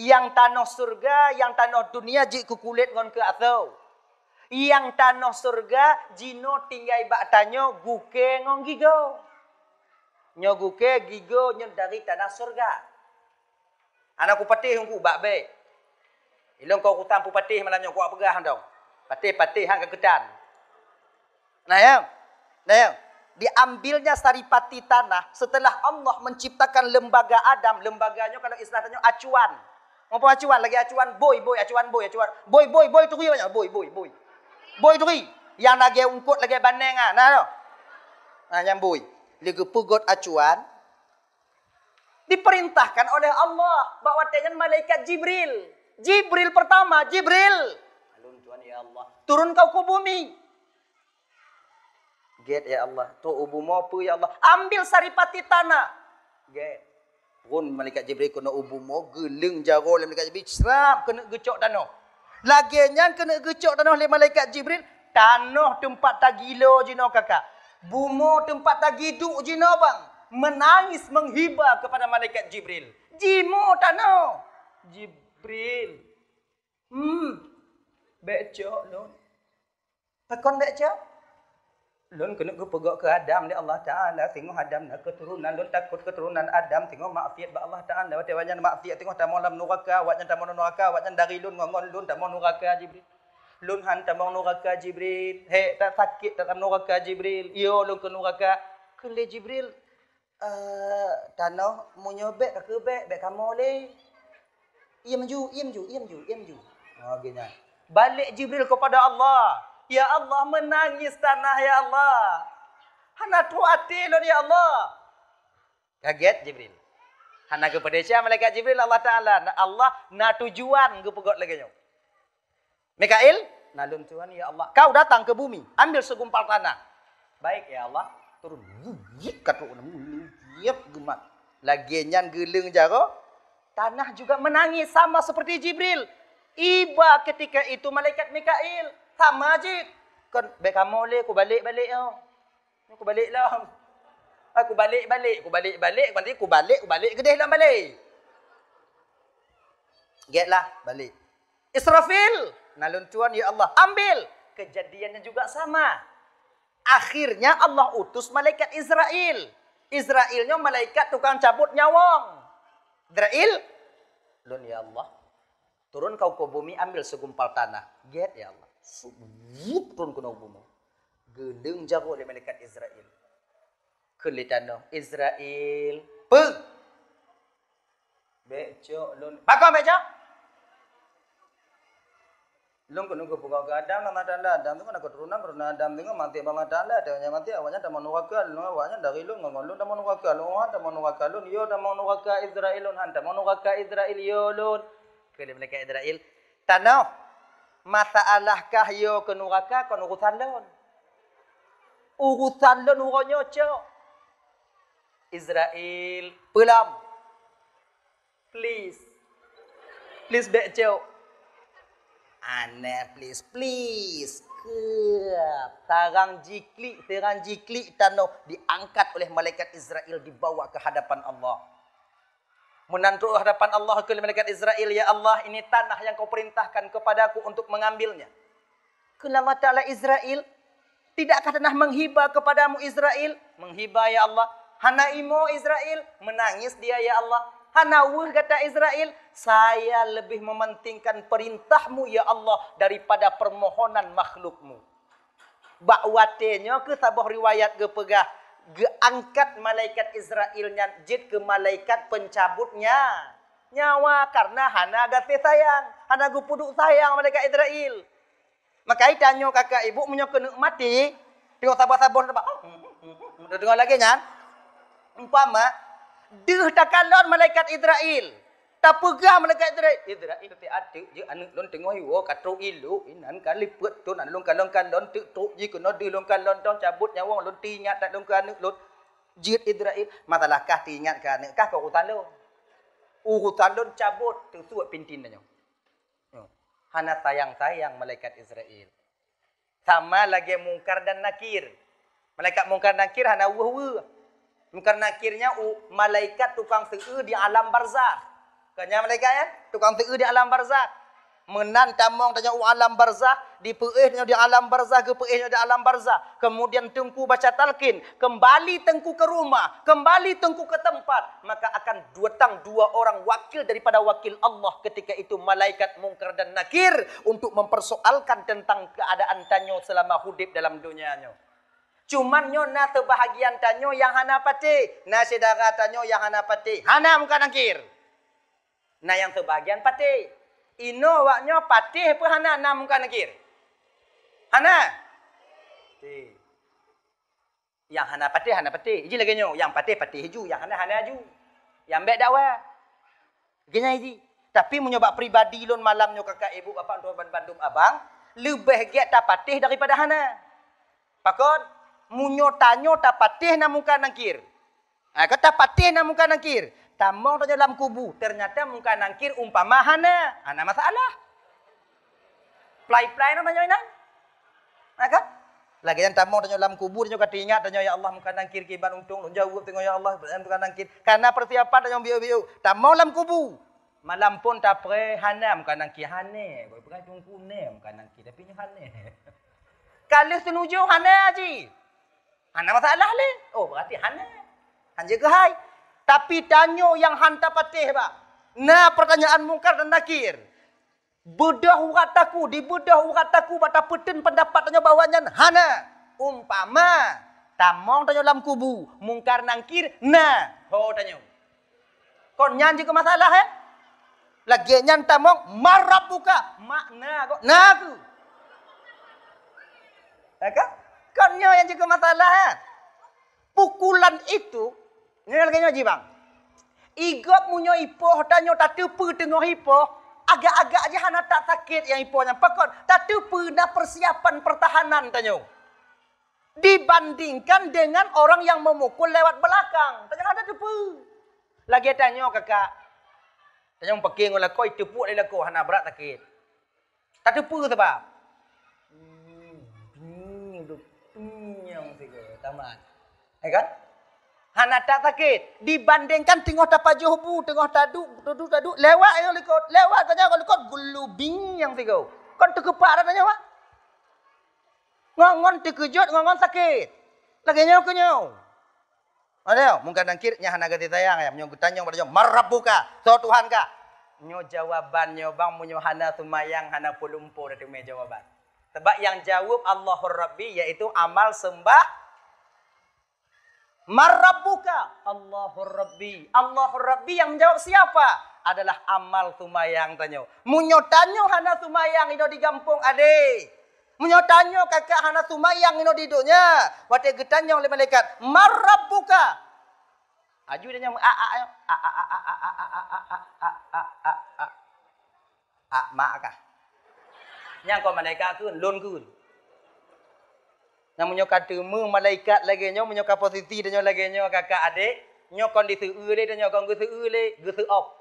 Yang tanah surga, yang tanah dunia jik ku kulit ngon ke atau. Yang tanah surga jino tinggai bak tanyo guke ngon gigo. Nyo guke gigo nyo dari tanah surga. Anakku patih hungku bak baik. Ilong kau kutam pu patih malamnya kau pegah dong. Patih hang kegedan. Nah yang diambilnya saripati tanah setelah Allah menciptakan lembaga Adam. Lembaganya kalau istilahnya acuan. Apa acuan? Lagi acuan boy acuan. Boy tu ri banyak boy tu ri. Yang lagi ungkut lagi bandeng ah. Nah yang boy. Lagi pegot acuan. Diperintahkan oleh Allah bawa dengan malaikat Jibril. Jibril pertama, Jibril. Alun Tuhan ya Allah. Turun kau ke bumi. Get ya Allah. Tu ubumu apa ya Allah. Ambil saripati tanah. Get. Pun malaikat Jibril kena ubumu. Geleng jaro oleh malaikat Jibril. Serap kena gecok tanah. Laginya kena gecok tanah oleh malaikat Jibril. Tanah tempat tak gila jino kakak. Bumu tempat tak giduk jino bang. Menangis menghibah kepada malaikat Jibril. Jimu tanah. Jibril. Becok lon. Pakon becok. Lon kena ke pegak ke Adam ni Allah Taala tengok Adam nak keturunan lon takut keturunan Adam tengok maksiat ba Allah Taala wate wajan maksiat tengok tamon dalam neraka watnya tamon neraka watnya dari lon ngongon lon tamon neraka Jibril. Lon han tamon neraka Jibril. He tak sakit tak neraka Jibril. Yo lon ke neraka. Kele Jibril tanah munyobek ke bek kamu le. Iam ju. Oh gini. Balik Jibril kepada Allah. Ya Allah menangis tanah ya Allah. Hana tu hati lo ya Allah. Kaget Jibril. Hana kepada siapa malaikat Jibril Allah Taala. Allah na tujuan ke pegot lagi nyo. Mikail, nalun Tuhan ya Allah. Kau datang ke bumi, ambil segumpal tanah. Baik ya Allah. Turun. Yip katu yip gemat. Lagian geleng jaro. Tanah juga menangis sama seperti Jibril. Iba ketika itu malaikat Mikail. Sama je. Kan baik kamu le, aku balik-balik tau. Aku balik lah. Aku balik-balik. Nanti aku balik gedeh lah balik. Get lah, balik. Israfil. Nalun Tuhan ya Allah. Ambil. Kejadiannya juga sama. Akhirnya Allah utus malaikat Israel. Israelnya malaikat tukang cabut nyawang. Israel, lun ya Allah, turun kau ke bumi ambil segumpal tanah. Get ya Allah, turun ke bumi. Gedeng jago oleh malaikat Israel. Kelitano Israel, peng, becok lun, pakam becok. Lung kena ke buka ke Adam, nama Adam tu kan aku turunan Adam tengok mati bang Adam lah, dia mati awalnya tak mau neraka, lung awalnya dari lung ngomong lung tak mau neraka, lung tak mau neraka, lung yo tak mau neraka Israel lung tak mau neraka Israel yo lung, kali mereka Israel, tanah masalahkah yo ke neraka kon urusan lung, Urusan lon uronyo cok. Israel pelam. Please. Please back cok. Aneh please. Terang jiklik tano diangkat oleh malaikat Israel dibawa ke hadapan Allah. Menantu hadapan Allah ke malaikat Israel, ya Allah, ini tanah yang kau perintahkan kepadaku untuk mengambilnya. Kenapa Ta'ala Israel? Tidakkah tanah menghibah kepadamu Israel? Menghibah ya Allah. Hana imo Israel, menangis dia ya Allah. Hana wuh kata Israel, saya lebih mementingkan perintahmu ya Allah daripada permohonan makhlukmu. Bakwatenya ke tabah riwayat ke pegah, geangkat malaikat Israelnya jid ke malaikat pencabutnya nyawa karena hana gate sayang, hana gupuduk sayang malaikat Israel. Maka tanya kakak ibu menyo kena mati, tengok sabar-sabar dengar lagi nyan. Umpama deuh takalon malaikat Israel. Tak pegah malaikat Israel ti adik je anu lon tengok hiwo katru ilu inan kali pet tu nan lon kalon tu tu ji kena de lon kalon ton cabut nyawa lon ti ingat tak lon kan lon jid Israel masalahkah ti ingat kan kah kau urutan lon cabut tu suat pintin nyo. Hana sayang malaikat Israel. Sama lagi mungkar dan nakir. Malaikat mungkar nakir hana wuh. Mungkar nakirnya malaikat tukang seu di alam barzakh. Kanya malaikat ya, tukang seu di alam barzakh. Menan tamong tanya alam barzakh, di peihnya di alam barzakh, ke peihnya di alam barzakh. Kemudian tengku baca talqin, kembali tengku ke rumah, kembali tengku ke tempat, maka akan datang dua orang wakil daripada wakil Allah ketika itu malaikat mungkar dan nakir untuk mempersoalkan tentang keadaan tanyo selama hidup dalam dunianya. Cuman nyo na terbahagian tanyo yang hana pati, na saudara tanyo yang hana pati, hana mungkar nakir. Nah yang terbahagian pati. Ino waknya patih apa hana na mungkar nakir? Hana. Yang hana patih. Iji lagi nyo, yang patih ju, yang hana ju. Yang baik dakwah. Genya iji. Tapi menyoba pribadi lon malam nyo kakak ibu bapak tuan bandum abang, lebih giat tak patih daripada hana. Pakon munyo tanyo tak patih na mungkar nakir. Kata patih na mungkar nakir. Tamong tanya dalam kubu. Ternyata mungkar nakir umpama hana. Hana masalah. Play-play no tanya inang. Kan? Lagi yang tamong tanya dalam kubu. Tanya kata ingat. Tanya ya Allah mungkar nakir kiban untung. Jawab tengok ya Allah mungkar nakir. Karena persiapan tanya biu-biu. Tamong dalam kubu. Malam pun tak pre hana mungkar nakir. Hane. Kau pegang tungku ne mungkar nakir. Tapi ni hane. Kalau senuju hana aji. Hana masalah le. Oh berarti hana. Hanya ke hai. Tapi tanyo yang hantar patih pak. Nah pertanyaan mungkar dan nakir. Bedah urataku. Di bedah urataku. Bata peten pendapat tanyo bawahnya. Hana. Umpama. Tamong tanyo dalam kubu. Mungkar nakir. Nah. Ho tanyo. Kau nyanyi ke masalah eh? Lagi nyan tamong. Marab buka. Makna kok. Nah aku. Kau nyanyi ke masalah eh? Pukulan itu. Ini lagi nyoji bang. Igop munyo ipoh tanyo tak tepu tengok ipoh. Agak-agak aja hana tak sakit yang ipohnya. Pakon tak tepu na persiapan pertahanan tanyo. Dibandingkan dengan orang yang memukul lewat belakang. Tanyo ada tepu. Lagi tanyo kakak. Tanyo pakai ngolah koi tepu lele ko hana berat sakit. Tak tepu sebab. Yang tiga tamat. Kan? Hana tak sakit. Dibandingkan tengok dapat jobu, tengok duduk, lewat ayo likut, lewat tanya kalau likut gulubing yang tiga. Kon terkepak dah tanya pak. Ngongon terkejut, ngongon sakit. Lagi nyaw ke nyaw. Ada mungkin nakirnya hana gati sayang ya, menyo tanya pada nyaw, marabuka, so Tuhan ka. Nyo jawabannya bang munyo hana tumayang hana pulumpo dari me jawaban. Sebab yang jawab Allahur Rabbi yaitu amal sembah Marabbuka Allahur Rabbi. Allahur Rabbi yang menjawab siapa? Adalah amal tumayang tanyo. Munyo tanyo hana tumayang ino di gampung ade. Munyo tanyo kakak hana tumayang ino di dunia. Wate getanyo oleh malaikat. Marabbuka. Aju dia nyam mak kah? Yang kau malaikat kun lon kun. Namanya kata malaikat lagi nyo menyoka posisi dan nyo lagi nyo kakak adik nyo kondisi ule dan nyo kondisi ule gesu op.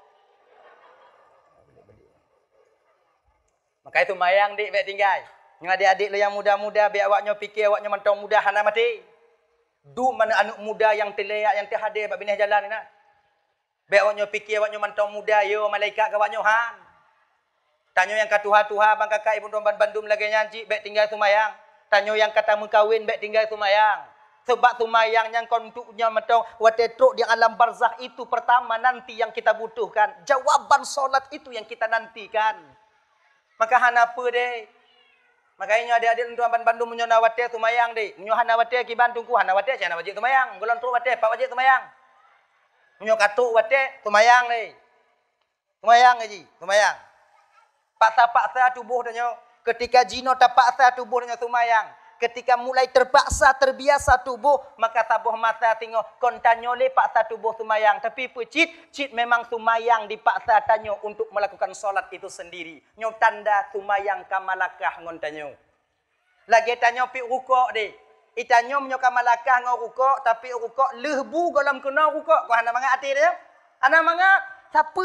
Maka itu mayang dik baik tinggal. Nyo adik-adik lo yang muda-muda biar awak nyo fikir awak nyo mentong muda hana mati. Du mana anak muda yang terleyak yang terhadir bab binah jalan ni nak. Biar awak nyo fikir awak nyo mentong muda yo malaikat ke awak nyo han. Tanyo yang katuha-tuha bang kakak ibu domban Bandung lagi nyanci baik tinggal sumayang. Tanyo yang kata mengkawin baik tinggal sumayang. Sebab sumayang yang kontuknya metong watetruk di alam barzakh itu pertama nanti yang kita butuhkan. Jawaban solat itu yang kita nantikan. Maka hanapa deh. Makanya adik-adik domban Bandung menyona wate sumayang deh. Menyohana wate ki Bandungku hana wate saya wajib sumayang. Golon tru wate pak wajib sumayang. Menyo katuk wate sumayang deh. Sumayang aji, sumayang. Paksa-paksa tubuh danyo. Ketika jino terpaksa tubuh danyo sumayang. Ketika mulai terpaksa terbiasa tubuh. Maka tabuh masa tengok. Kontanyo le paksa tubuh sumayang. Tapi cit memang sumayang dipaksa tanyo. Untuk melakukan solat itu sendiri. Nyo tanda sumayang kamalakah ngontanyo. Lagi tanyo pi rukuk deh. Itanyo menyo kamalakah ngau rukuk. Tapi rukuk lehbu dalam kena rukuk. Kau hana mangak hati dia. Hana mangak. Siapa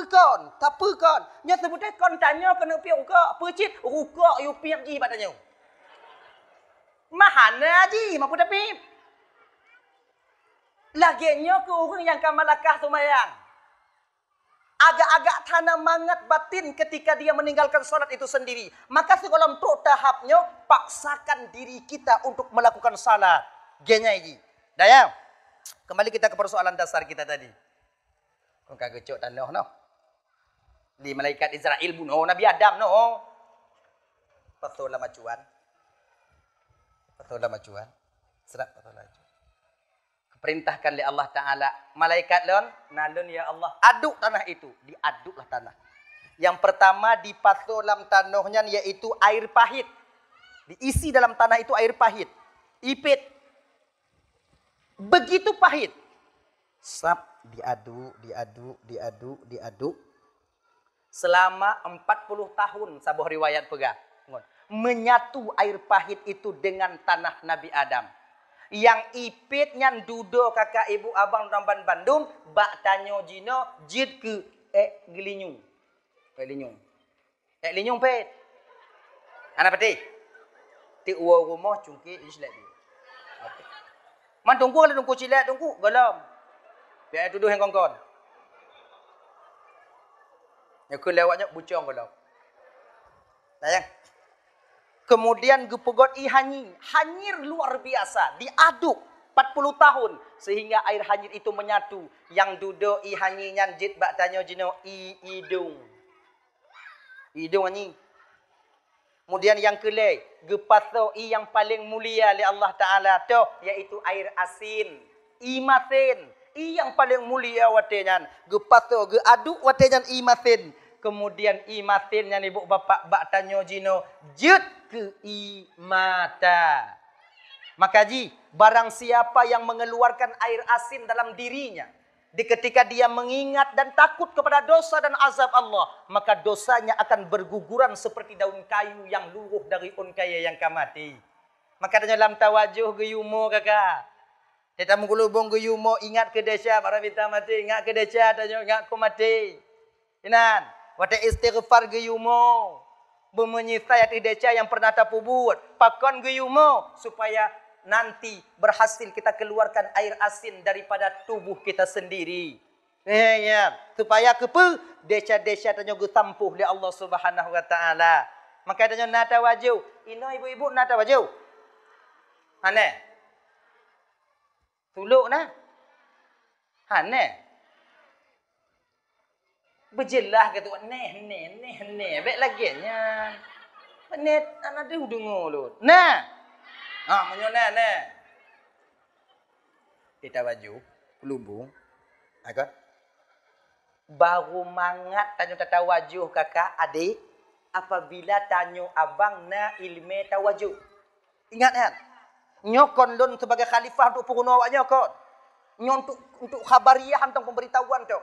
kon? Nya sebutnya kon tanya kena pi rukuk. Pecit rukuk yu pi ji badannya. Mahana ji mampu tapi. Laginya ke orang yang kamalakah sumayang. Agak-agak tanam mangat batin ketika dia meninggalkan solat itu sendiri. Maka sebelum tu tahapnya paksakan diri kita untuk melakukan salat. Genya ji. Dah ya. Kembali kita ke persoalan dasar kita tadi. Kau kagak cok tanah no. Di malaikat Israel bunuh Nabi Adam no. Betul lah macuan. Serap betul lah. Keperintahkan oleh Allah Ta'ala. Malaikat lon, nalun ya Allah. Aduk tanah itu. Diaduklah tanah. Yang pertama dipasuh dalam tanahnya yaitu air pahit. Diisi dalam tanah itu air pahit. Ipit. Begitu pahit. Sap. Diaduk. Selama 40 tahun sabuh riwayat pegang. Menyatu air pahit itu dengan tanah Nabi Adam. Yang ipitnya duduk kakak ibu abang domban Bandung. Bak tanyo jino jid ke gelinyung. Linyung pet. Anak peti. Ti uwa rumah cungki islet dia. Man tunggu kalau tunggu cilet tunggu galam. Biar tuduh yang kongkon. Yang kelewatnya bucong kalau. Sayang. Kemudian gepegot hanyir luar biasa. Diaduk 40 tahun. Sehingga air hanyir itu menyatu. Yang duduk hanyirnya jid bak tanya jino hidung. Hidung anjing. Kemudian yang kelai. Gepaso yang paling mulia oleh Allah Ta'ala. Iaitu air asin. Imasin. Yang paling mulia watenyan. Gepaso, geaduk watenyan imasin. Kemudian imasinnya ibu bapak bak tanyo jino. Jut ke imata. Maka ji, barang siapa yang mengeluarkan air asin dalam dirinya. Ketika dia mengingat dan takut kepada dosa dan azab Allah. Maka dosanya akan berguguran seperti daun kayu yang luruh dari unkaya yang kamati. Maka dalam tawajuh geyumo kakak. Kita mengulubung ke yumo ingat ke desa para kita mati ingat ke desa tanya ingat ku mati. Inan, wate istighfar ke yumo. Menyisai hati desa yang pernah tapu buat. Pakon ke yumo supaya nanti berhasil kita keluarkan air asin daripada tubuh kita sendiri. Ya, supaya kepe desa-desa tanya gu tampuh di Allah Subhanahu wa taala. Maka tanya nata wajau. Ino ibu-ibu nata wajau. Aneh. Tuluk nah. Hane. Berjelah kata neh. Baik lagi nya. Net anak dia dengar lu. Nah. Menyona nah. Kita baju pelubung. Agak. Baru mangat tanyo tatawajuh kakak adik apabila tanyo abang na ilmu tawajuh. Ingat kan? Nyokon lon sebagai khalifah untuk puruna awak nyokon. Untuk khabariah tentang pemberitahuan tu.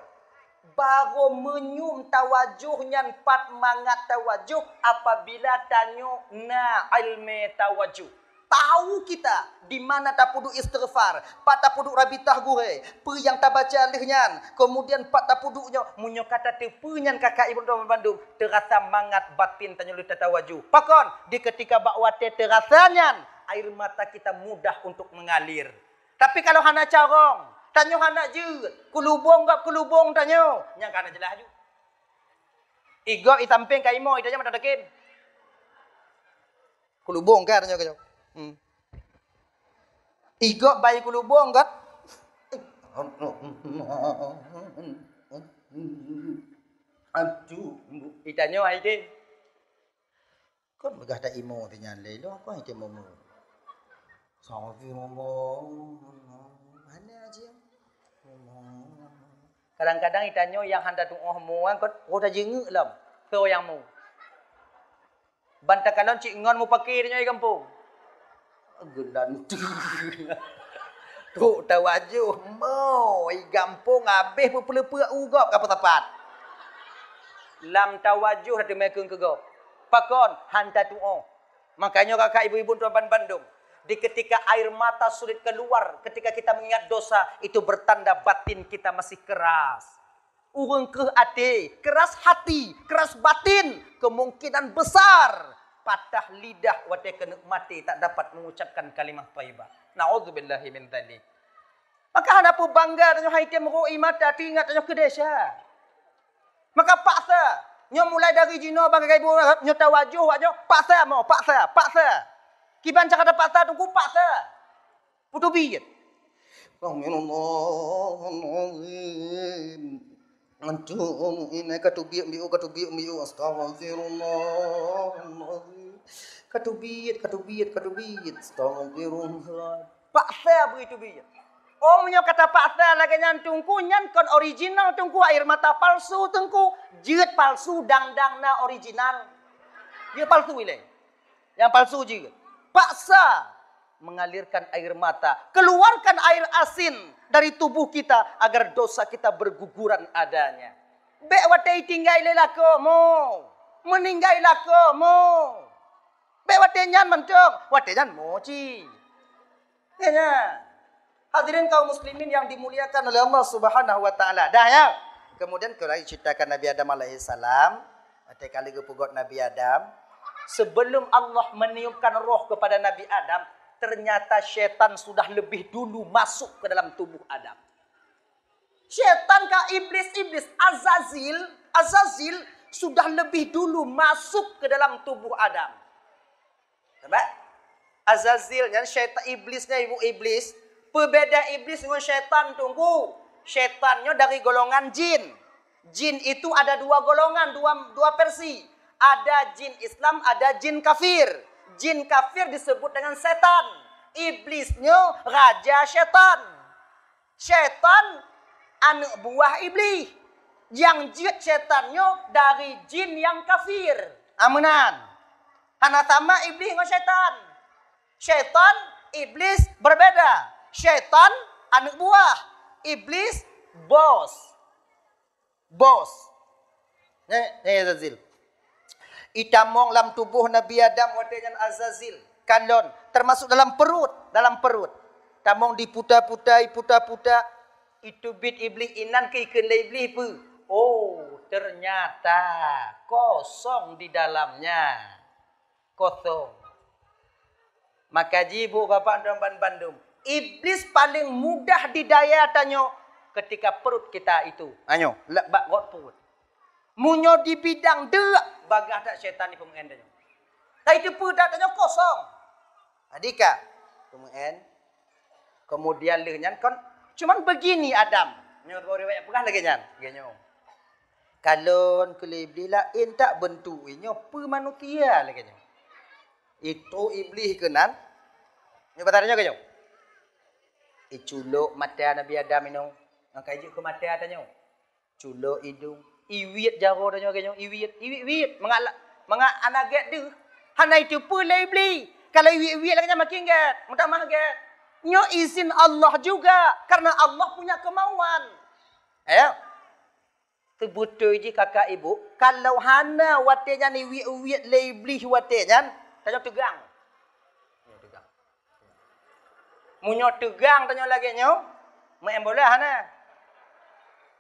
Baru menyum tawajuhnya 4 mangat tawajuh apabila tanyo na ilmu tawajuh. tahu kita di mana tak pudu istighfar, pak tak pudu rabitah gue, pe yang tak baca lehnya, kemudian pak tak puduknya munyo kata te penyan kakak ibu dan Bandung terasa mangat batin tanya lu tatawaju. Pakon di ketika bakwate terasanya air mata kita mudah untuk mengalir. Tapi kalau hana carong, tanyo hana je, kulubong gak kulubong tanyo, nyang kana jelah ju. Igo itamping kai mo itanya mata dekin. Kulubong ka tanyo kanyo. Igo bayi kulubong kat. Aduh, itanyo ai de. Kon megah ta imo ti nyale lo aku ai mo. Sao vi mo. Mana aja. Kadang-kadang itanyo yang handa tuoh muang kot udah jenguk lam. Kau yang mu. Bantakalon cik ngon mu pakai dia di kampung. Gelan tu tawaju mo i kampung habis pepele-pele ugap apa tepat. Lam tawajuh hati mekeng kegop. Pakon hanta tuoh. Makanya kakak ibu-ibu tuan Bandung, di ketika air mata sulit keluar, ketika kita mengingat dosa, itu bertanda batin kita masih keras. Urung ke hati, keras hati, keras batin, kemungkinan besar patah lidah wate kena mati tak dapat mengucapkan kalimah thayyibah. Nauzubillahi min dzalik. Maka hana pu bangga dengan haitem roi mata tingat dengan kedesa. Maka paksa nyo mulai dari jino bagai ibu nyo tawajuh waknyo paksa mau paksa. Kiban cakap paksa tunggu paksa. Putu biyet. Antum ini katubiyat miu astagfirullah. Katubiyat astagfirullah. Paksa begitu biyat. Omnya kata paksa lagi nyantungku kon original tungku air mata palsu tungku jeut palsu dang-dangna original. Dia palsu ile. Yang palsu juga. Paksa mengalirkan air mata, keluarkan air asin dari tubuh kita agar dosa kita berguguran adanya. Bek watai tinggai lelakomu, meninggai lakomu. Bek watai nyan mentung, watai nyan moci. Ya. Hadirin kaum muslimin yang dimuliakan oleh Allah Subhanahu wa taala. Dah ya. Kemudian kita ceritakan Nabi Adam alaihi salam, ate kali gepugot Nabi Adam, sebelum Allah meniupkan roh kepada Nabi Adam, ternyata syaitan sudah lebih dulu masuk ke dalam tubuh Adam. Syaitan ka iblis Azazil sudah lebih dulu masuk ke dalam tubuh Adam. Nampak? Azazil yang syaitan iblisnya ibu iblis. Perbeda iblis dengan syaitan tunggu. Syaitannya dari golongan jin. Jin itu ada dua golongan, dua versi. Ada jin Islam, ada jin kafir. Jin kafir disebut dengan setan. Iblisnya raja syaitan. Syaitan anak buah iblis. Yang jin syaitannya dari jin yang kafir. Amunan. Hana sama iblis dengan syaitan. Syaitan, iblis berbeda. Syaitan anak buah. Iblis bos. Ini Azazil. Itamong dalam tubuh Nabi Adam watejan Azazil. Kalon termasuk dalam perut. Tamong diputa-puta. Itu bit iblis inan ke ikan iblis pu. Oh, ternyata kosong di dalamnya. Kosong. Maka jibu Bapak dan Bandung. Iblis paling mudah didaya tanyo ketika perut kita itu. Anyo, lebak got perut. Munyo di bidang deak bagah tak syaitan ni pemuen tanyo. Tai itu perut tanyo kosong. Adika, kemudian lehnyan kon cuman begini Adam. Nyo riwayat pegah lagi nyan. Genyo. Kalon kule iblis lain tak bentuk inyo pe manusia lagi nyo. Itu iblis kenan. Nyo batarnya genyo. Iculuk mata Nabi Adam ino. Angkai je ke mata tanyo. Culuk hidung. Iwit jaro tanyo genyo. Iwit. Menga anaget de. Hana itu pula iblis. Kalau iwit lagi makin get. Mudah mah get. Nyo izin Allah juga. Karena Allah punya kemauan. Ayo. Tebutu je kakak ibu. Kalau hana watenya ni iwit le iblis watenya. Tanyo tegang. Munyo tegang tanya lagi nyo. Main bola hana.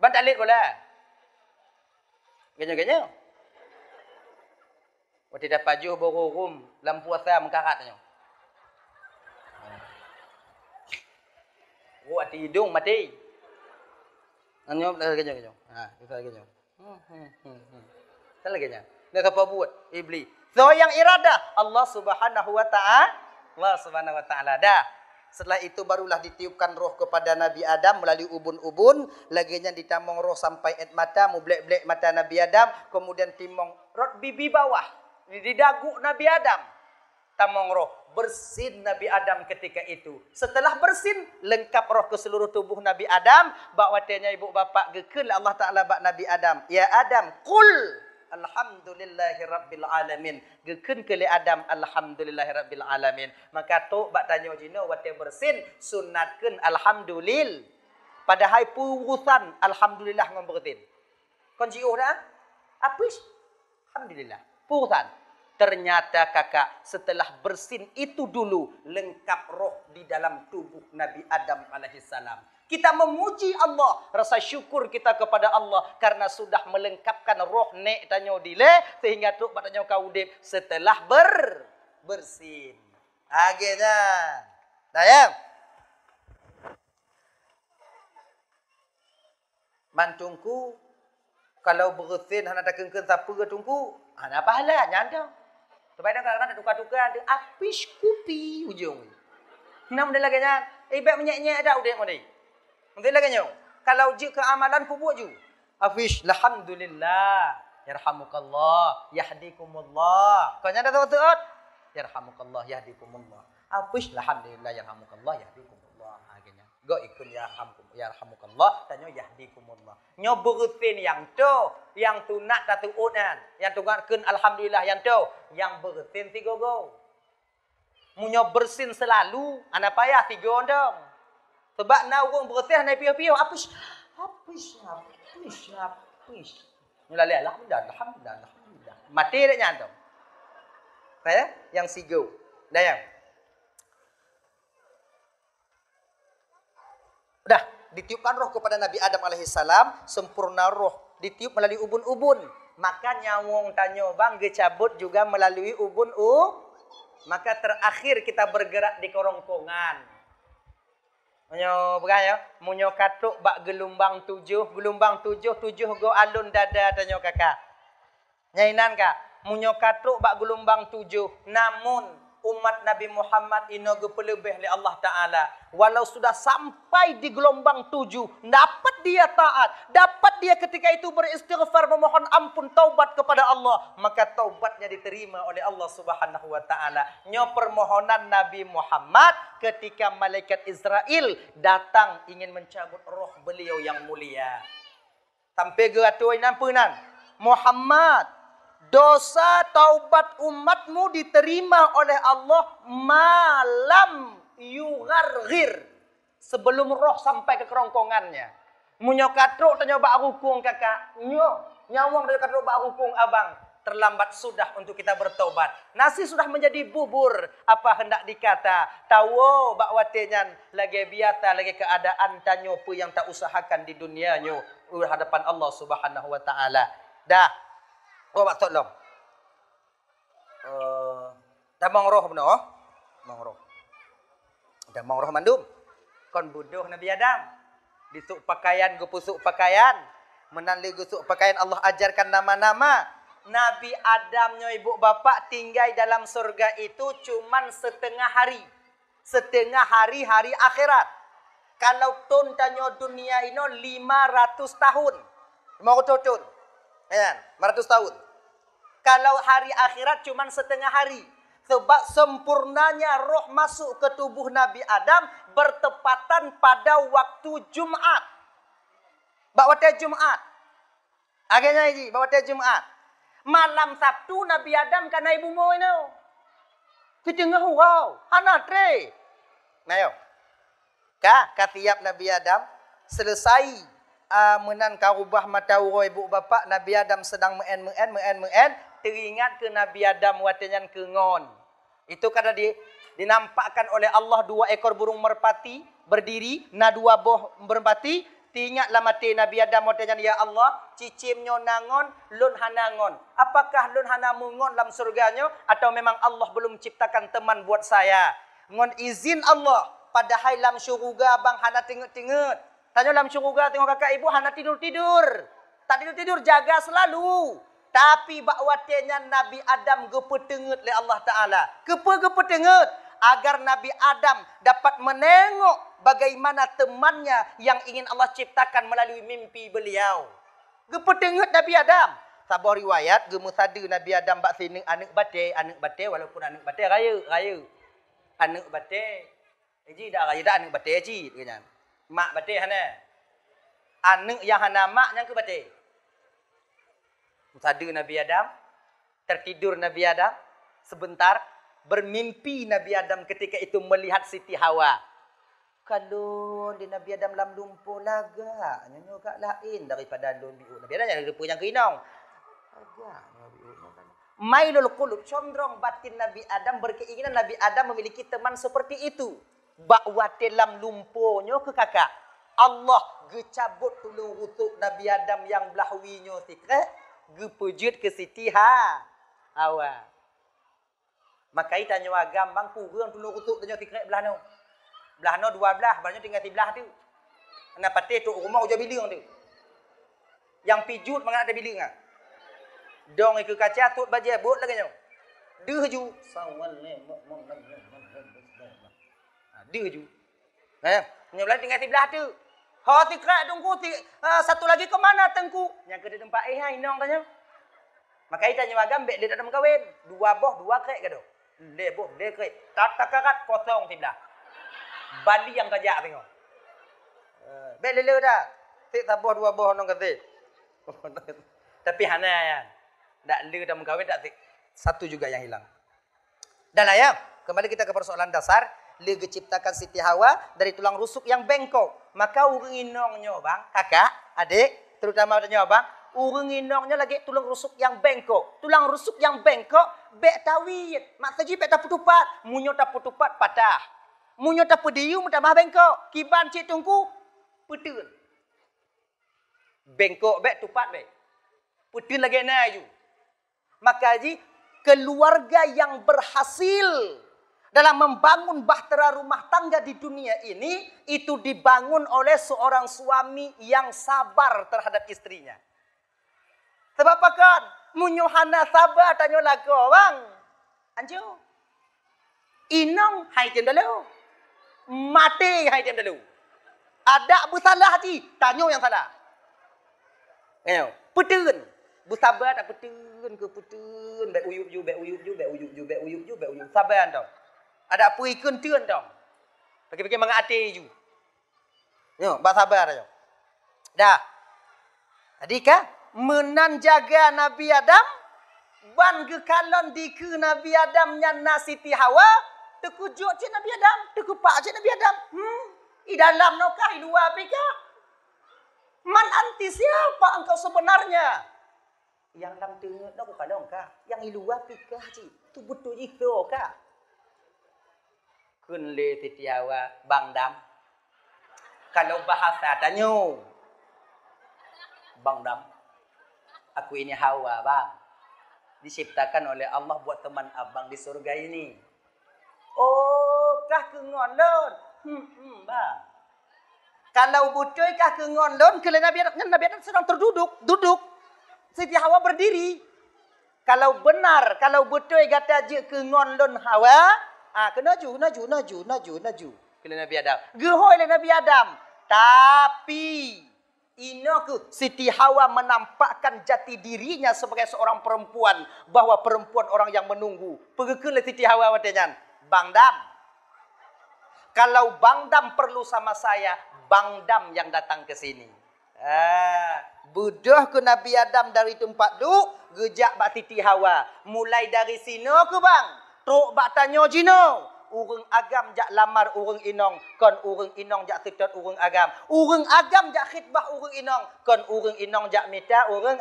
Bantalit bola. Genyo-genyo. Waktu dapat pajuh borum lampu puasa mengkarat tanya. Oh, hati hidung mati. Anyo genyo-genyo. Kita lagi genyo. Kita lagi genyo. Nak apa buat? Iblis. So yang iradah Allah Subhanahu wa ta'ala. Allah Subhanahu wa ta'ala dah. Setelah itu barulah ditiupkan roh kepada Nabi Adam melalui ubun-ubun. Laginya ditamong roh sampai et mata, mublek-blek mata Nabi Adam. Kemudian timong roh bibi bawah. Di dagu Nabi Adam. Tamong roh. Bersin Nabi Adam ketika itu. Setelah bersin, lengkap roh ke seluruh tubuh Nabi Adam. Bakwatanya ibu bapa gekun Allah Ta'ala bak Nabi Adam. Ya Adam, kul. Alhamdulillahirabbil alamin. Gekun kali Adam alhamdulillahirabbil alamin. Maka tu bak tanya jino wate bersin sunatkeun alhamdulillah. Padahal purusan alhamdulillah ngom bertin. Kon jiuh dah? Apis? Alhamdulillah. Purusan. Ternyata kakak setelah bersin itu dulu lengkap roh di dalam tubuh Nabi Adam alaihissalam. Kita memuji Allah, rasa syukur kita kepada Allah karena sudah melengkapkan roh nek tanyo dile sehingga tu batanya kau udip setelah bersin. Akhirnya. Nah ya. Mantungku kalau bersin hana tak kengken siapa ke tungku, hana pahala nyanda. Sebab kadang-kadang ada tukar-tukar ada apis kupi ujung. Nam dah lagi nya. Ibak menyek-nyek dah udek ngoni. Nanti lagi nya. Kalau je ke amalan ku buat ju. Afish alhamdulillah. Yarhamukallah, yahdikumullah. Kau nyada tahu tuat? Yarhamukallah, yahdikumullah. Afish alhamdulillah, yarhamukallah, yahdikumullah. Akhirnya. Go ikun yarhamukallah, tanya yahdikumullah. Nyo bersin yang tu nak tak tuutan, yang tu ngakun alhamdulillah yang tu, yang bersin tiga go. Munyo bersin selalu, ana payah tiga dong. Sebab na urang bersin na piau-piau, apis. Mulai alhamdulillah. Mati dak nyandong. Saya yang sigo. Dah yang udah ditiupkan roh kepada Nabi Adam alaihissalam, sempurna roh ditiup melalui ubun-ubun. Maka nyawong tanyo bang gecabut juga melalui ubun. Maka terakhir kita bergerak di kerongkongan. Munyo beraya, munyo katuk bak gelombang 7 go alun dada tanyo kakak. Nyainan kak, munyo katuk bak gelombang 7, namun umat Nabi Muhammad inoge pelebih oleh Allah Ta'ala. Walau sudah sampai di gelombang 7, dapat dia taat. Dapat dia ketika itu beristighfar, memohon ampun, taubat kepada Allah. Maka taubatnya diterima oleh Allah Subhanahu Wa Ta'ala. Nyo permohonan Nabi Muhammad ketika malaikat Israel datang ingin mencabut roh beliau yang mulia. Sampai geratui nampunan. Muhammad, dosa taubat umatmu diterima oleh Allah malam yugharghir. Sebelum roh sampai ke kerongkongannya. Munyo katruk tanya bak rukung kakak. Nyawang dari katruk bak rukung abang. Terlambat sudah untuk kita bertaubat. Nasi sudah menjadi bubur. Apa hendak dikata. Tahu bak watenyan lagi biata lagi keadaan tanyo pu yang tak usahakan di dunianyo. Hadapan Allah Subhanahu Wa Ta'ala. Dah. Oh, bak tolong. Damang roh benar, oh? Damang roh. Damang roh mandum. Kon bodoh Nabi Adam. Disuk pakaian, go pusuk pakaian. Menanli gusuk pakaian Allah ajarkan nama-nama. Nabi Adam nyo ibu bapak tinggal dalam surga itu cuman setengah hari. Setengah hari akhirat. Kalau tun tanyo dunia ino 500 tahun. 500 tahun. Ya, 500 tahun. Kalau hari akhirat cuma setengah hari. Sebab sempurnanya roh masuk ke tubuh Nabi Adam bertepatan pada waktu Jumat. Waktu Jumat. Akhirnya ini, waktu Jumat. Malam Sabtu Nabi Adam kana ibu mo ino. Ketengah wow, hanatre. Nah yo. Katiap Nabi Adam selesai menan karubah mata uroi ibu bapa Nabi Adam sedang meen teringat ke Nabi Adam watenyan ke ngon. Itu kata dia Dinampakkan oleh Allah 2 ekor burung merpati berdiri, na 2 boh merpati. Tingatlah mati Nabi Adam motenya, ya Allah, cicimnyo nangon, lun hanangon. Apakah lun hana mungon dalam surganya atau memang Allah belum ciptakan teman buat saya? Ngon izin Allah, padahal dalam syurga bang hana tingut-tingut. Tanya dalam syurga tengok kakak ibu hana tidur-tidur. Tak tidur-tidur, jaga selalu. Tapi bakwatenya Nabi Adam gepetengut oleh Allah Ta'ala. Gepetengut agar Nabi Adam dapat menengok bagaimana temannya yang ingin Allah ciptakan melalui mimpi beliau. Gepetengut Nabi Adam. Sabar riwayat, gemusada Nabi Adam bak sini anak bate walaupun anak bate raya. Anak bate. Eji dak raya dak anak bate eji katanya. Mak bate hana. Anak yang hana mak yang ke bate. Musada Nabi Adam, tertidur Nabi Adam sebentar, bermimpi Nabi Adam ketika itu melihat Siti Hawa. Kalau di Nabi Adam lam lumpuh laga, nyanyo gak lain daripada lun biu. Nabi Adam yang lumpuh yang keinong. Agak Mailul qulub, condong batin Nabi Adam berkeinginan Nabi Adam memiliki teman seperti itu. Bakwate lam lumpuhnya ke kakak. Allah gecabut tulung rutuk Nabi Adam yang belahwinyo sikre, gepejut ke Siti Hawa. Maka ita nyawa gambang kurang tulung rutuk tanya sikre belah no. Belah no 2 belah, banyak tinggal 3 belah tu. Ana pate tu rumah ujar biling tu. Yang pijut mengat ada biling ah. Dong ikut kaca tut baje bot lagi nyo. Deuh ju sawan le mong deuh ju. Nyolah tinggal 3 belah tu. Ha tikrak tunggu satu lagi ke mana tengku? Yang ke tempat hai nong tanya. Maka ita nyawa gambek dia tak ada kawin. 2 boh 2 krek ke do. Le boh le krek. Tak takarat kosong 3 belah. Bali yang tajak tengok. Bek lele dah. Tik tabuh 2 boh nong kata. Tapi hana ya. Dak le dah mengkawin dak tik. Satu juga yang hilang. Dan ayam, kembali kita ke persoalan dasar. Le ciptakan Siti Hawa dari tulang rusuk yang bengkok. Maka urang inongnya bang, kakak, adik, terutama adanya bang, urang inongnya lagi tulang rusuk yang bengkok. Tulang rusuk yang bengkok, bek tawit. Maksudnya bek tak putupat. Munyo tak putupat patah. Munyo tak pediu tambah bengkok. Kiban cik tungku petun. Bengkok bek tupat bek. Petun lagi na ju. Maka ji keluarga yang berhasil dalam membangun bahtera rumah tangga di dunia ini itu dibangun oleh seorang suami yang sabar terhadap istrinya. Sebab apa kan? Munyo hana sabar tanya lagu bang. Anjo. Inong hai jem dalu. Mati hai jem dalu. Ada bersalah hati, tanya yang salah. Petun. Bersabar tak petun ke petun. Bek uyup ju, bek uyup ju, bek uyup ju, bek uyup ju, bek uyup. Sabar tau. Ada apa ikun tuan tau. Pakai-pakai mengati ju. Yo, bak sabar tau. Dah. Adika menan jaga Nabi Adam ban ke kalon di ke Nabi Adam nyana Siti Hawa tekujut cik Nabi Adam, tekupak cik Nabi Adam. I dalam no kah, i luar pika. Man anti siapa engkau sebenarnya? Yang dalam tengok no kalon kah, yang i luar pika cik. Tu betul itu kah? Kun le Siti Hawa Bang Dam. Kalau bahasa tanyo. Bang Dam. Aku ini Hawa bang. Diciptakan oleh Allah buat teman abang di surga ini. Oh, kah kengon lon? Bang. Kalau betul kah kengon lon? Kalau Nabi Adam sedang duduk. Siti Hawa berdiri. Kalau benar, kalau betul kata je kengon lon Hawa, kena naju. Kalau Nabi Adam. Gehoi le Nabi Adam. Tapi Inoku Siti Hawa menampakkan jati dirinya sebagai seorang perempuan, bahwa perempuan orang yang menunggu. Pergi Siti Hawa watenyan, Bang Dam. Kalau Bang Dam perlu sama saya, Bang Dam yang datang ke sini. Budoh ke Nabi Adam dari tempat duk, gejak bak Siti Hawa. Mulai dari sini ke bang, truk bak tanyo jino. Urang agam jak lamar urang inong, kon urang inong jak setot urang agam. Urang agam jak khitbah urang inong, kon urang inong jak minta urang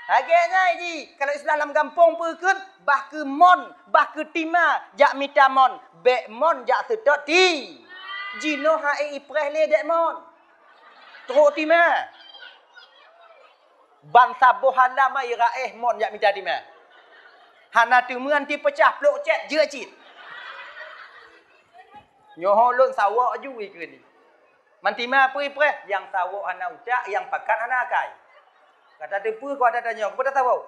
Agaknya ji, kalau Islam dalam kampung pun bah ke mon, bah ke tima, jak mita mon, bek mon jak sedot ti. Jino hae ipreh le dek mon. Teruk tima. Bangsa bohala mai raeh mon jak mita tima. Hana tu muan ti pecah plok cet je cit. Nyoho lun sawak ju ke ni. Mantima apa ipreh yang sawak hana udak, yang pakat hana akai. Kata depu kau ada tanya, kau tak tahu.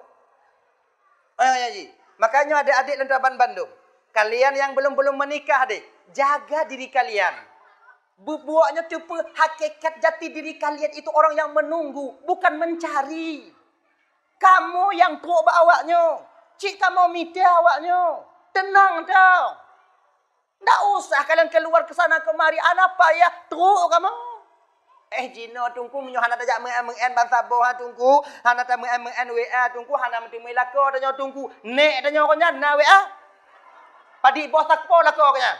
Ya ji. Makanya adik-adik Lendaban Bandung, kalian yang belum menikah adik, jaga diri kalian. Buatnya tipe hakikat jati diri kalian itu orang yang menunggu, bukan mencari. Kamu yang teruk awaknya, cik kamu mita awaknya, tenang tau. Tak usah kalian keluar ke sana kemari, anak payah teruk kamu. Jino tungku menyo hana tajak mengen bangsa boh tungku hana ta mengen WA tungku hana mesti melako tanyo tungku nek tanyo konya na WA padi bos takpo lako konya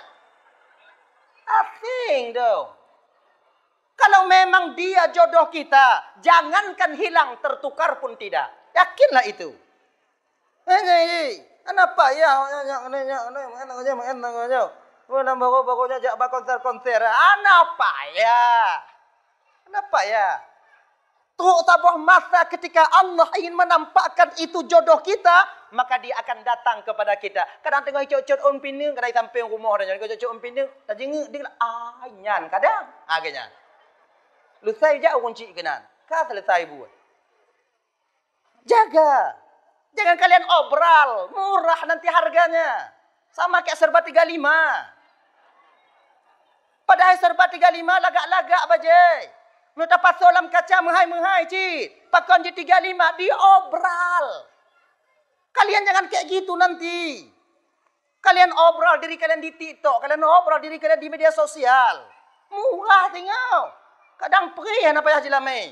asing do. Kalau memang dia jodoh kita, jangankan hilang, tertukar pun tidak. Yakinlah itu. Kenapa ya? Baru-barunya jak konser-konser. Kenapa ya? Kenapa ya? Tuh tabah masa ketika Allah ingin menampakkan itu jodoh kita, maka dia akan datang kepada kita. Kadang tengah cocok on pinang, kadang sampai rumah dan cocok on pinang, tak jenguk dia nyan kadang agaknya. Lu saya jauh kunci kenan. Kau selesai buat. Jaga. Jangan kalian obral, murah nanti harganya. Sama kayak serba 35. Padahal serba 35 lagak-lagak bajai. Mereka pasal dalam kaca menghai-menghai cik. Pakon je 35 diobral. Kalian jangan kayak gitu nanti. Kalian obral diri kalian di TikTok, kalian obral diri kalian di media sosial. Murah tengok. Kadang perih apa ya jilame.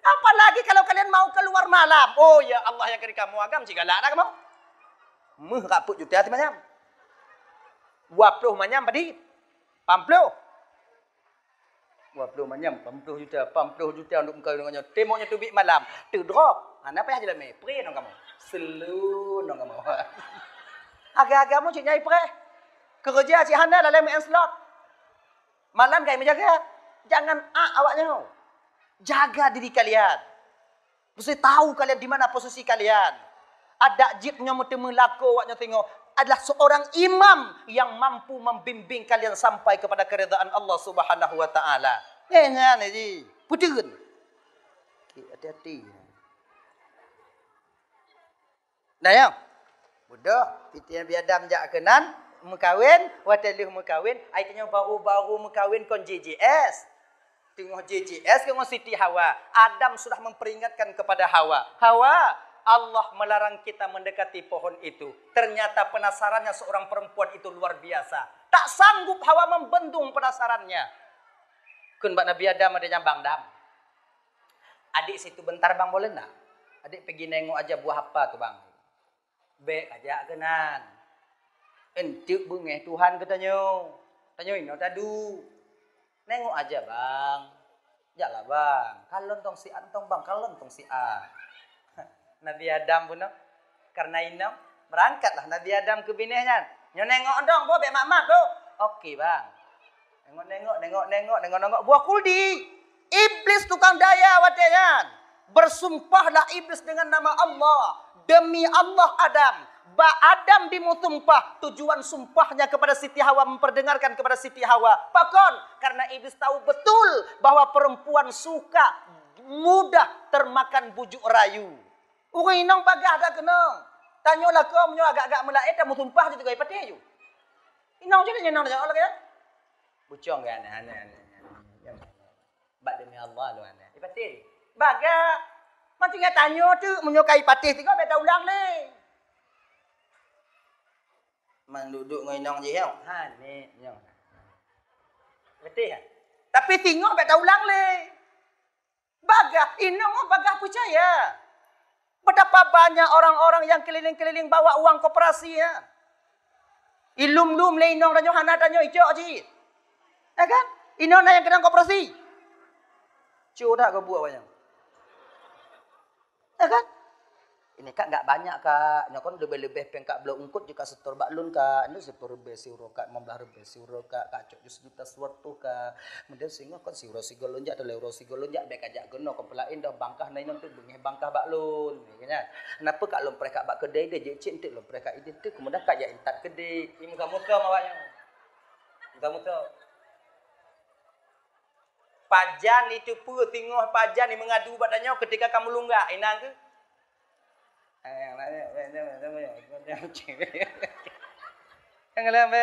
Apalagi kalau kalian mau keluar malam. Oh ya Allah yang kiri kamu agam jika lah kamu. Meh kaput juta hati manyam. 20 manyam padi. 20 manyam, 50 juta untuk kau dengannya. Temoknya tubik malam, tu drop. Apa yang jelas pre dong kamu. Selu dong kamu. Agak-agakmu cik nyai pre. Kerja cik hana dalam main slot. Malam kayak menjaga. Jangan awaknya. Jaga diri kalian. Mesti tahu kalian di mana posisi kalian. Ada jibnya mutemu lako awaknya tengok. Adalah seorang imam yang mampu membimbing kalian sampai kepada keridhaan Allah Subhanahu wa taala. Jangan ni. Putun. Hati-hati. Dah ya. Bodoh, pitian biadam jak kenan, mekawin, watelih mekawin, ai tanya baru-baru mekawin kon JJS. Tengok JJS tengok Siti Hawa. Adam sudah memperingatkan kepada Hawa. Hawa, Allah melarang kita mendekati pohon itu. Ternyata penasarannya seorang perempuan itu luar biasa. Tak sanggup Hawa membendung penasarannya. Kun Mbak Nabi Adam ada nyambang dam. Adik situ bentar bang boleh nak? Adik pergi nengok aja buah apa tu bang? Bek aja kenan. Entuk bungeh Tuhan katanya. Tanya ini tadu. Nengok aja bang. Jalah bang. Kalon tong si an tong bang. Kalon tong si an. Nabi Adam pun karena ini berangkatlah Nabi Adam ke binehnya. Nyo nengok dong, bo bek mak-mak tu. Okey bang. Nengok buah kuldi. Iblis tukang daya watenya. Bersumpahlah iblis dengan nama Allah. Demi Allah Adam. Adam dimusumpah. Tujuan sumpahnya kepada Siti Hawa memperdengarkan kepada Siti Hawa. Pakon karena iblis tahu betul bahwa perempuan suka mudah termakan bujuk rayu. Orang inang bagah dah kena. Tanyalah kau menyo agak-agak melaet dah musumpah je tu gai patih ju. Inang je nyenang dah Allah kaya. Bucong kan aneh. Bak demi Allah lu aneh. Patih. Bagah. Macam ingat tanya tu menyo kai patih tu kau beta ulang ni. Man duduk dengan inang je hau. Ha ni nyong. Patih. Tapi tengok beta ulang ni. Bagah inang bagah percaya. Betapa banyak orang-orang yang keliling-keliling bawa uang koperasi ya. Ilum-lum le inong danyo hana danyo icok ji. Kan? Inong na yang kena koperasi. Cu dah kau buat banyak. Ya kan? Ini kak nggak banyak kak, ini kan lebih-lebih pengkak belum ungkut juga setor baklun kak, ini 10 ribu siuro kak, 15 ribu siuro kak, kacok jus juta suatu kak, kemudian sehingga kan siuro sigolonjak, ada euro sigolonjak, baik aja geno, kepelain dah bangkah naik nanti bengih bangkah baklun, kan? Kenapa kak lompre kak bak kedai dia jadi cintik lompre kak itu, kemudian kak ya intat kedai, ini kamu tahu mawaknya, kamu tahu. Pajan itu pun tengok pajan ni mengadu badannya ketika kamu lunggak, inang ke? Yang lain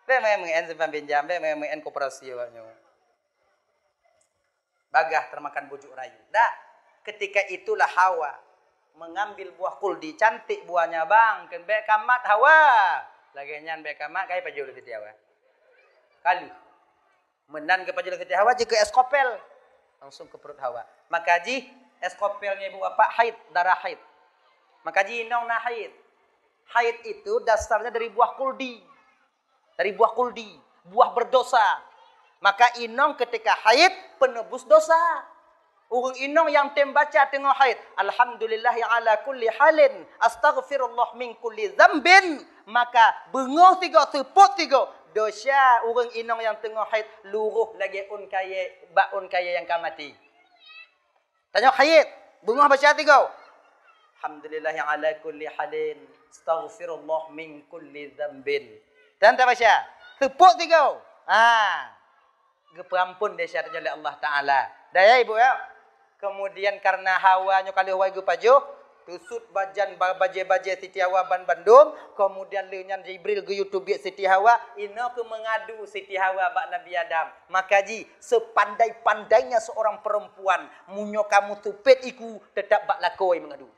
be mengen simpan pinjam, be mengen koperasi awaknya. Bagah termakan bujuk rayu. Dah, ketika itulah Hawa mengambil buah kuldi, cantik buahnya bang, kan be kamat Hawa. Lagi nyan be kamat kai pajul titi Hawa. Kalu menan ke pajul titi Hawa je ke eskopel. Langsung ke perut Hawa. Maka ji eskopelnya ibu bapak haid, darah haid. Maka jinong na haid. Haid itu dasarnya dari buah kuldi. Dari buah kuldi, buah berdosa. Maka inong ketika haid penebus dosa. Urang inong yang tembaca tengah haid, alhamdulillah ya ala kulli halin, astaghfirullah min kulli dzambin. Maka bengoh tiga, tepuk tiga. Dosa urang inong yang tengah haid luruh lagi baun kaya yang kamati. Tanya haid, bunga baca tiga. Alhamdulillah yang ala kulli halin, astaghfirullah min kulli dzambin. Dan tak baca, tepuk tiga. Geperampun dia syaratnya oleh Allah Taala. Daya ibu ya. Kemudian karena hawanya kali hawa ibu pajo, tusut bajan baje-baje Siti Hawa ban Bandung, kemudian lenyan Jibril ke YouTube Siti Hawa, ina ke mengadu Siti Hawa bak Nabi Adam. Maka ji, sepandai-pandainya seorang perempuan, munyo kamu tupet iku tetap bak lakoi mengadu.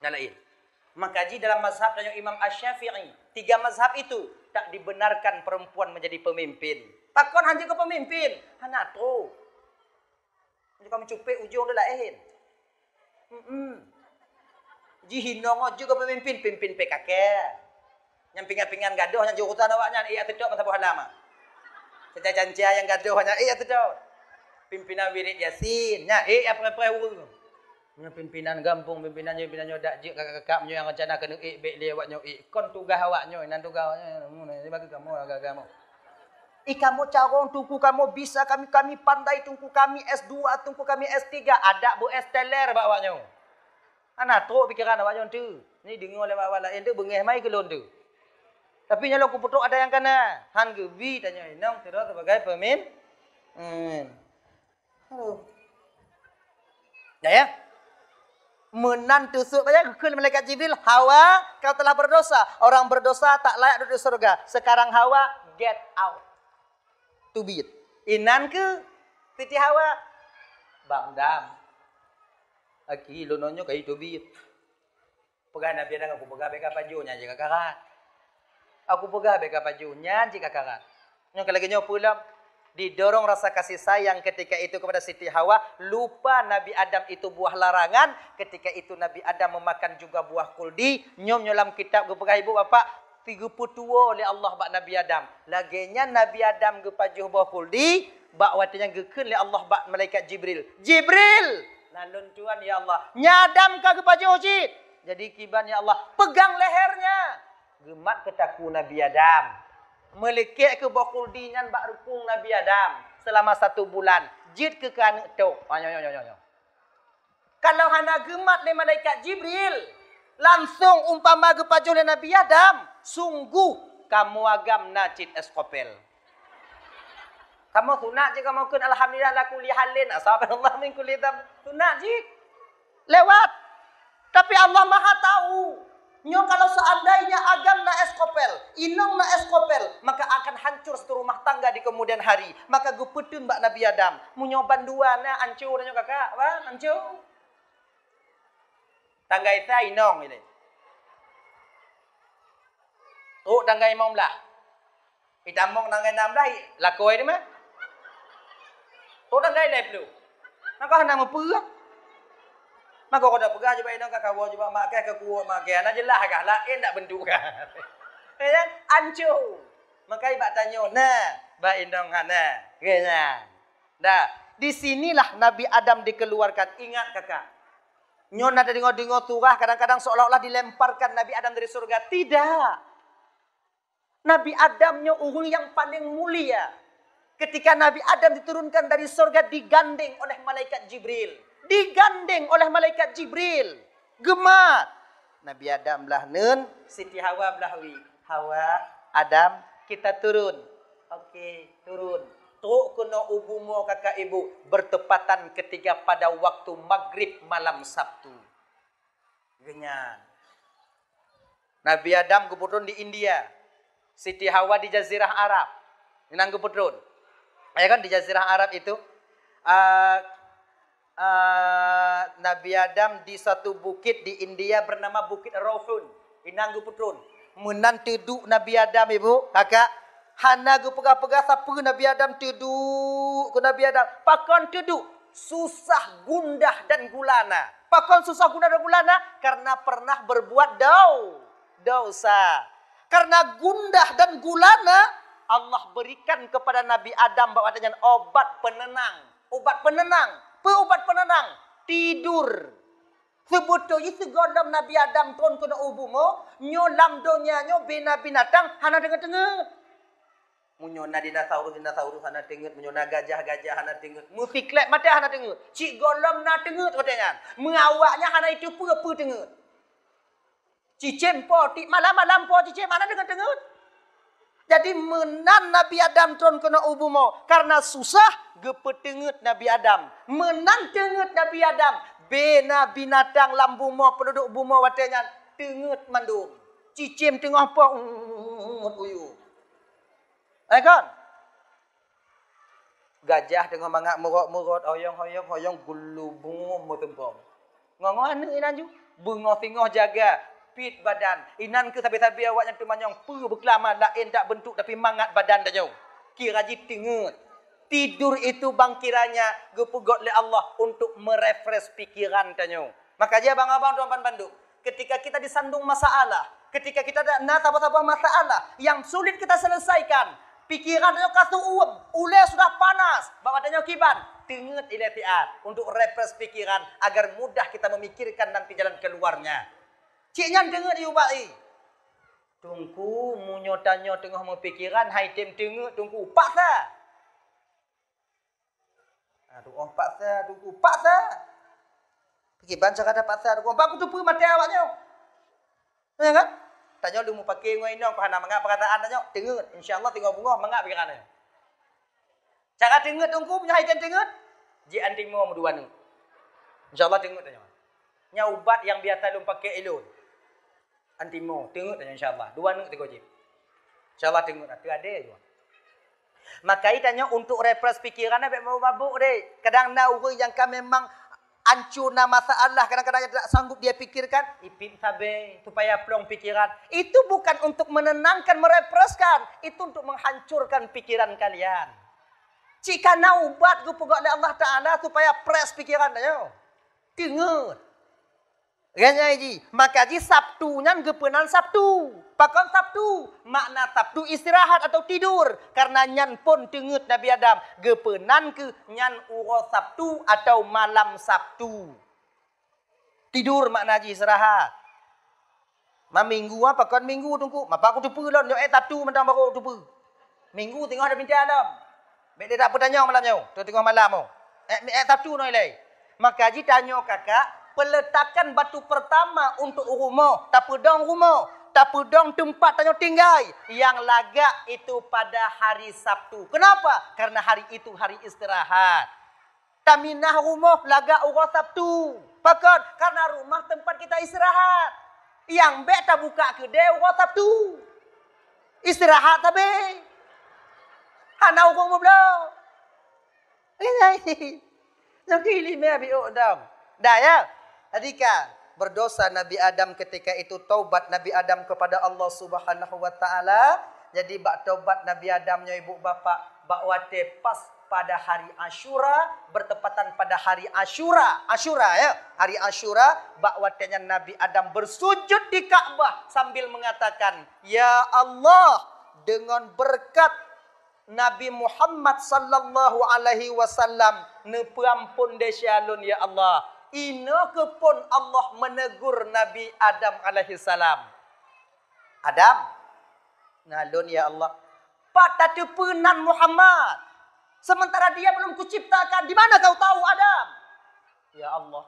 Yang lain. Maka ji dalam mazhab Imam Asy-Syafi'i, 3 mazhab itu tak dibenarkan perempuan menjadi pemimpin. Takon hanya ke pemimpin, hanato. Jika kamu cupik ujung dah lain. Jihinong juga pemimpin, pimpin PKK. Yang pingan-pingan gaduh, yang jurutan awaknya, iya tidak masa buah lama. Caca-caca yang gaduh, hanya iya tidak. Pimpinan wirid Yasin, iya apa-apa urus. Pimpinan kampung, pimpinannya dak jik kakak-kakak yang rencana kena bek dia awaknya kon tugas awaknya nan tugas awaknya bagi kamu agak-agak. Kamu carong tungku kamu bisa kami pandai tungku kami S2 tungku kami S3 ada bu esteller awaknya. Ana truk pikiran awaknya tu. Ni dengar oleh awak lain tu bengeh mai ke lon tu. Tapi nyalo ku putuk ada yang kena. Han gebi tanya inang tidak sebagai pemimpin. Halo. Ya. Menan tusuk saja ke malaikat Jibril, Hawa kau telah berdosa. Orang berdosa tak layak duduk di surga. Sekarang Hawa get out. To be it. Inan ke Siti Hawa Bang Dam. Aki lononyo kai to be it. Pegah Nabi Adam aku pegah beka pajunya jika karat. Aku pegah beka pajunya jika karat. Yang lagi nyopulam didorong rasa kasih sayang ketika itu kepada Siti Hawa, lupa Nabi Adam itu buah larangan, ketika itu Nabi Adam memakan juga buah kuldi, nyom nyolam kitab gepegah ibu bapak 32 oleh Allah bak Nabi Adam. Laginya Nabi Adam gepajuh buah kuldi, bak watanya geken oleh Allah bak malaikat Jibril. Jibril, nalun tuan ya Allah, nyadam ka gepajuh jid. Jadi kiban ya Allah, pegang lehernya. Gemat ketaku Nabi Adam. Melekek ke bakul dinyan bak rukung Nabi Adam selama 1 bulan. Jid ke kan tu. Kalau hana gemat le malaikat Jibril, langsung umpama gepajuh le Nabi Adam, sungguh kamu agam nacit eskopel. Kamu sunat je kamu kun alhamdulillah la kulli halin asaballah min kulli dzam. Sunat je. Lewat. Tapi Allah Maha tahu. Nyo kalau seandainya agam na eskopel, inong na eskopel, maka akan hancur satu rumah tangga di kemudian hari. Maka guputun mbak Nabi Adam, munyoban dua na hancur nyo kakak, wah hancur. Tangga itu inong ini. Oh tangga imam lah. Itamong tangga enam lah, lakoi ni mah. Oh tangga ini perlu. Maka hendak memperah. Maka kau dah pegang je baik nak kau cuba makan ke kuat makan. Nak jelas kah lain tak bentuk kah. Ya, hancur. Maka ibak tanya, nah, baik dong nah. Kena. Dah, di sinilah Nabi Adam dikeluarkan. Ingat kakak, Nyon ada dengar-dengar surah kadang-kadang seolah-olah dilemparkan Nabi Adam dari surga. Tidak. Nabi Adamnya orang yang paling mulia. Ketika Nabi Adam diturunkan dari surga digandeng oleh malaikat Jibril. Digandeng oleh malaikat Jibril. Gemat. Nabi Adam belah nun, Siti Hawa belah wi. Hawa, Adam, kita turun. Okey, turun. Tok kena ubumo kakak ibu bertepatan ketika pada waktu maghrib malam Sabtu. Genyan. Nabi Adam kebetulan di India. Siti Hawa di Jazirah Arab. Inang kebetulan. Ya kan di Jazirah Arab itu Nabi Adam di satu bukit di India bernama Bukit Raufun. Inang kebetulan. Menan teduk Nabi Adam ibu, kakak. Hana gu pegah-pegah siapa Nabi Adam teduk ke Nabi Adam. Pakon teduk. Susah, gundah dan gulana. Pakon susah, gundah dan gulana. Karena pernah berbuat dosa. Karena gundah dan gulana. Allah berikan kepada Nabi Adam bahawa dengan obat penenang. Obat penenang. Apa obat penenang? Tidur. Sebetulnya segala Nabi Adam tuan kena ubumo. Nyolam donyanya bina binatang. Hana dengar-dengar. Munyona dinosaurus hana tengut, munyona gajah hana tengut. Musiklet mata hana tengut. Cik golom na tengut katanya. Mengawaknya hana itu apa tengut. Cicem po ti malam-malam po cicem mana tengut. Jadi menan Nabi Adam tron kena ubumo karena susah gepetengut Nabi Adam. Menan tengut Nabi Adam. Bena binatang lambumo penduduk bumo watenya tengut mandum. Cicem tengah po uyu. Kan? Gajah dengan mangak murut-murut, hoyong gulubu mutempong. Ngongong anu inan ju, bungo tingoh jaga, pit badan. Inan ke sabi-sabi awak yang tumanyong, berkelama lain tak bentuk tapi mangat badan dah jauh. Kira ji tengut. Tidur itu bang kiranya gepugot oleh Allah untuk merefresh pikiran tanya. Maka aja bang-abang tuan banduk, ketika kita disandung masalah, ketika kita ada apa-apa masalah yang sulit kita selesaikan, pikirannya kasu uleh sudah panas, bawaannya kiban, tengut ilatiat untuk refresh pikiran agar mudah kita memikirkan nanti jalan keluarnya. Ciknya tengut diubai. Tunggu munyotanya tengah mempikiran, hai tem tengut tunggu paksa. Aduh, paksa tunggu paksa. Kiban cakap paksa tunggu. Pak aku tu mati awaknya. Ya kan? Tanya lu mau pakai ngoi nong, kau nak mengap perkataan tanya, tengut. InsyaAllah tinggal bunga mengap pikirannya. Cara tengut tunggu punya haitan tengut, ji anting mau dua nu. InsyaAllah tengut tanya. Nya ubat yang biasa lu pakai elon. Anting mau tengut tanya InsyaAllah. Dua nu tiga ji. InsyaAllah tengut. Tu ada juga. Maka tanya untuk refresh pikirannya, baik mau mabuk deh. Kadang nak orang yang kan memang hancur na masalah, kadang-kadang tak sanggup dia pikirkan, ipin sabe supaya plong pikiran. Itu bukan untuk menenangkan, merefreshkan, itu untuk menghancurkan pikiran kalian. Jika na ubat gupugak oleh Allah Taala supaya fresh pikiran dah. Tengut. Ganya ji, maka ji Sabtunya gepenan Sabtu. Pakon Sabtu, makna Sabtu istirahat atau tidur. Karena nyan pun tengut Nabi Adam. Gepenan ke nyan uro Sabtu atau malam Sabtu. Tidur makna ji istirahat. Ma minggu apa kon minggu tunggu. Mapa aku tupu lon yo Sabtu mentang baru tupu. Minggu tengah ada binti Adam. Bek dia tak bertanya malamnya. Tu tengah malam. Sabtu noi lei. Maka ji tanya kakak, peletakan batu pertama untuk rumah, tapudong rumah, tapudong tempat tanya tinggal yang lagak itu pada hari Sabtu. Kenapa? Karena hari itu hari istirahat. Taminah rumah lagak urus Sabtu. Pakon karena rumah tempat kita istirahat. Yang bek tak buka kedai urus Sabtu. Istirahat tapi. Hana urus belum. Ini. Nak pilih me dong. Dah ya. Adika berdosa Nabi Adam ketika itu taubat Nabi Adam kepada Allah Subhanahu wa taala. Jadi bak taubat Nabi Adamnya ibu bapa bak wate pas pada hari Asyura, bertepatan pada hari Asyura. Asyura ya, hari Asyura bak watenya Nabi Adam bersujud di Ka'bah sambil mengatakan, "Ya Allah, dengan berkat Nabi Muhammad sallallahu alaihi wasallam, nepampun desyalun ya Allah. ina kepun Allah menegur Nabi Adam alaihi salam. Adam, nalun ya Allah. Pada tepunan Muhammad. Sementara dia belum kuciptakan. Di mana kau tahu Adam? Ya Allah.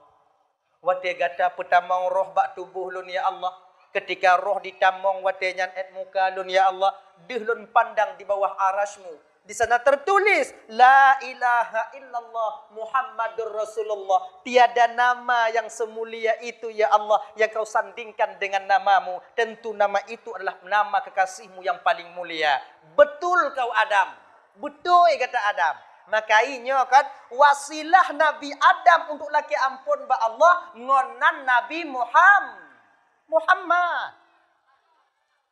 Wate gata petamang roh bak tubuh lun ya Allah. Ketika roh ditamong wate nyan et muka lun ya Allah. Deh lun pandang di bawah arasmu. Di sana tertulis La ilaha illallah Muhammadur Rasulullah. Tiada nama yang semulia itu ya Allah yang kau sandingkan dengan namamu. Tentu nama itu adalah nama kekasihmu yang paling mulia. Betul kau Adam. Betul kata Adam. Makanya kan wasilah Nabi Adam untuk laki ampun ba Allah ngonan Nabi Muhammad.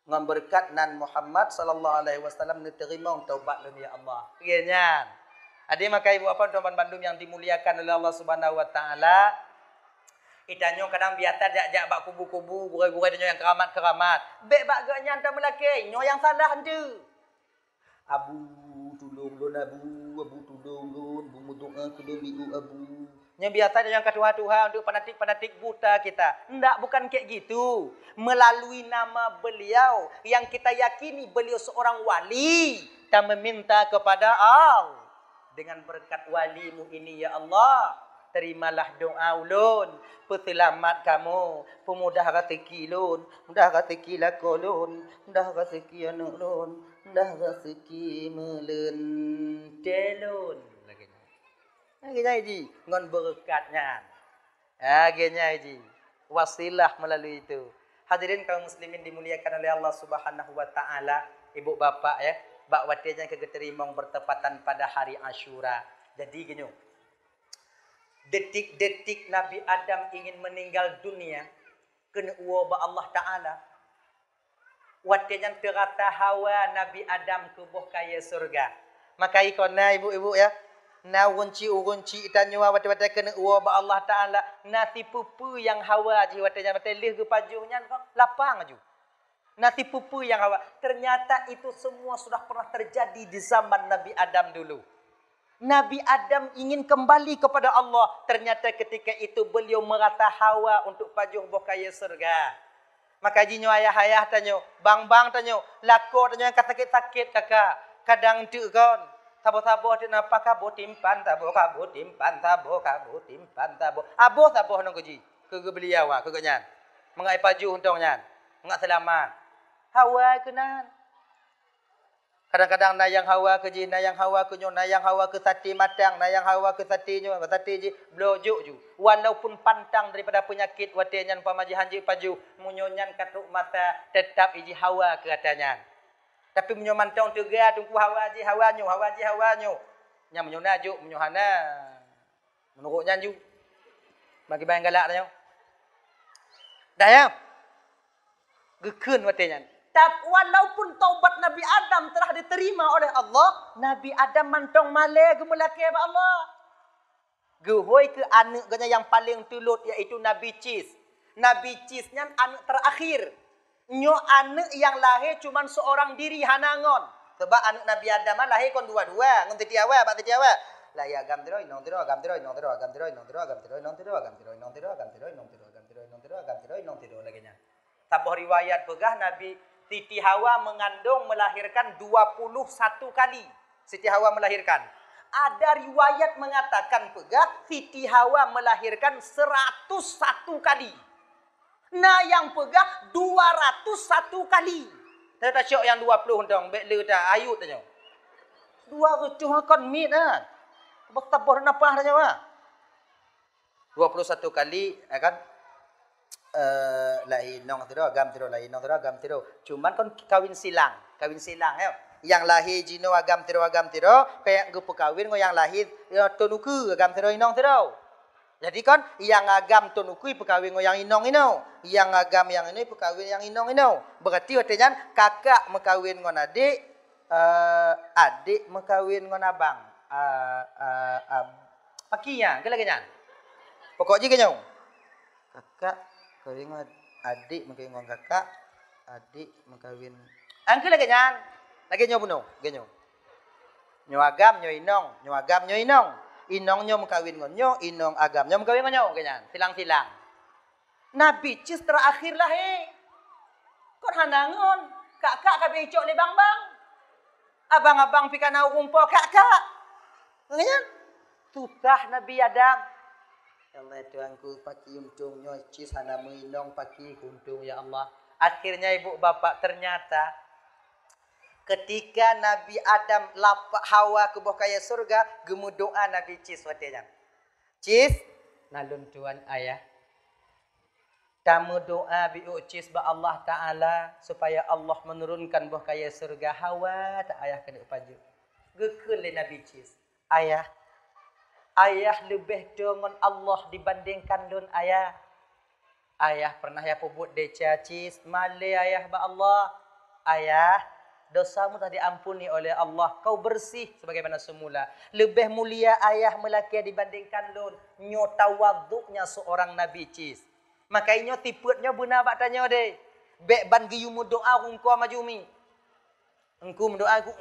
Ngan berkat nan Muhammad sallallahu alaihi wasallam diterima taubat dan ya Allah. Beginian. Adik maka ibu apa tuan Bandung yang dimuliakan oleh Allah Subhanahu wa taala. Itanyo kadang biasa jak bak kubu-kubu, gurai-gurai danyo yang keramat-keramat. Bek bak gak nyanta melaki, nyo yang salah hende. Abu tolong lun abu tolong lun, bu doa kedua biu abu. Yang biasa yang ketuha-tuha untuk fanatik-fanatik buta kita. Enggak, bukan kayak gitu. Melalui nama beliau yang kita yakini beliau seorang wali. Kita meminta kepada Allah. Dengan berkat walimu ini ya Allah. Terimalah doa ulun. Peselamat kamu. Pemudah rezeki lun. Mudah rezeki lako lun. Mudah rezeki anak lun. Mudah rezeki melentelun. Akhirnya ini ngon berkatnya. Akhirnya ini wasilah melalui itu. Hadirin kaum muslimin dimuliakan oleh Allah Subhanahu wa taala, ibu bapak ya, bak watinya kegeterimong bertepatan pada hari Asyura. Jadi gini. Detik-detik Nabi Adam ingin meninggal dunia kena uwa Allah taala. Watinya terata hawa Nabi Adam ke buah kaya surga. Maka ikona ibu-ibu ya. Na wunci itanyo wate-wate kena uwa ba Allah taala nasi pupu yang hawa ji watenya wate leh ke pajuhnya lapang aju. Nasi pupu yang hawa ternyata itu semua sudah pernah terjadi di zaman Nabi Adam dulu. Nabi Adam ingin kembali kepada Allah, ternyata ketika itu beliau merata hawa untuk pajuh bokaya surga. Maka jinyo ayah-ayah tanyo, bang-bang tanyo, lako tanyo yang sakit-sakit kakak, kadang tu kon tabo-tabo di napa kabo timpan tabo. Aboh tabo nang kuji. Ke beliau ke nyan. Mengai paju untong nyan. Mengat selamat. Hawa kenan. Kadang-kadang nayang hawa ke ji, nayang hawa ke nyo, nayang hawa ke sati matang, nayang hawa ke sati nyo, sati ji blojuk ju. Walaupun pantang daripada penyakit watenyan pamaji hanji paju, munyonyan katuk mata tetap iji hawa ke katanya. Tapi menyomantong juga tungku hawanyo. Nya menyonaju, menyohana. Menurutnya ju. Bagi bayang galak nyo. Dah ya. Gekun watenya. Tapi walaupun taubat Nabi Adam telah diterima oleh Allah, Nabi Adam mantong male gemulake ba Allah. Gehoy ke anak ganya yang paling tulut iaitu Nabi Cis. Nabi Cisnya anak terakhir. Nyo anak yang lahir cuma seorang diri hanangon. Sebab anak Nabi Adam lahir kon dua-dua. Ngon titiawa, pak titiawa. Lah ya agam tiroi, nong tiro, agam tiroi, nong tiro, agam tiroi, nong tiro, agam tiroi, nong tiro, agam tiroi, nong tiro, agam tiroi, nong tiro, agam tiroi, nong tiro, agam tiroi, nong tiro laginya. Tabuh riwayat pegah Nabi Siti Hawa mengandung melahirkan 21 kali. Siti Hawa melahirkan. Ada riwayat mengatakan pegah Siti Hawa melahirkan 101 kali. Nah yang pegah 201 kali. Saya tak syok yang 20 dong. Bek le dah ayut tanya. 200 kon mit ah. Bertabur napa tanya wah. 21 kali kan lahir nong tiro agam tiro lahir nong tiro agam tiro. Cuman kon kawin silang ya. Yang lahir jino agam tiro kayak gue kawin yang lahir tonuku agam tiro inong tiro. Jadi kan yang agam tonukui pekawin yang inong ino, yang agam yang ini pekawin yang inong ino. Berarti artinya kakak mekawin ngon adik, adik mekawin ngon abang. Pakinya, ke lagi nyan. Pokoknya kenyo. Kakak kawin ngon adik mekawin ngon kakak, adik mekawin. Angke lagi nyan. Lagi nyo puno, genyo. Nyo agam nyo inong, nyo agam nyo inong. inong nyom kawin ngonyo, inong agam nyom kawin ngonyo, ganyan, silang-silang. Nabi cis terakhir lah Kok hanangon, kakak kabe icok le bang. Abang-abang pika nau kumpul kakak. Ganyan. Tutah Nabi Adam. Ya Allah Tuhanku paki untung nyo cis hanamu inong paki untung ya Allah. Akhirnya ibu bapak ternyata ketika Nabi Adam lapak Hawa ke bawah kaya surga, gemu doa Nabi cis watenya. Cis, nalun tuan ayah. Kamu doa bi cis ba Allah Taala supaya Allah menurunkan bawah kaya surga Hawa tak ayah kena paju. Gekul Nabi cis. Ayah lebih dengan Allah dibandingkan lun ayah. Ayah pernah ya pebut deca cis, male ayah ba Allah. Ayah, dosamu tadi ampuni oleh Allah. Kau bersih sebagaimana semula. Lebih mulia ayah melaki dibandingkan lun. Nyo tawaduknya seorang Nabi cis. Makanya tiputnya benar bak tanya deh. Bek ban giyumu doa engkau majumi. Engkau mendoa aku.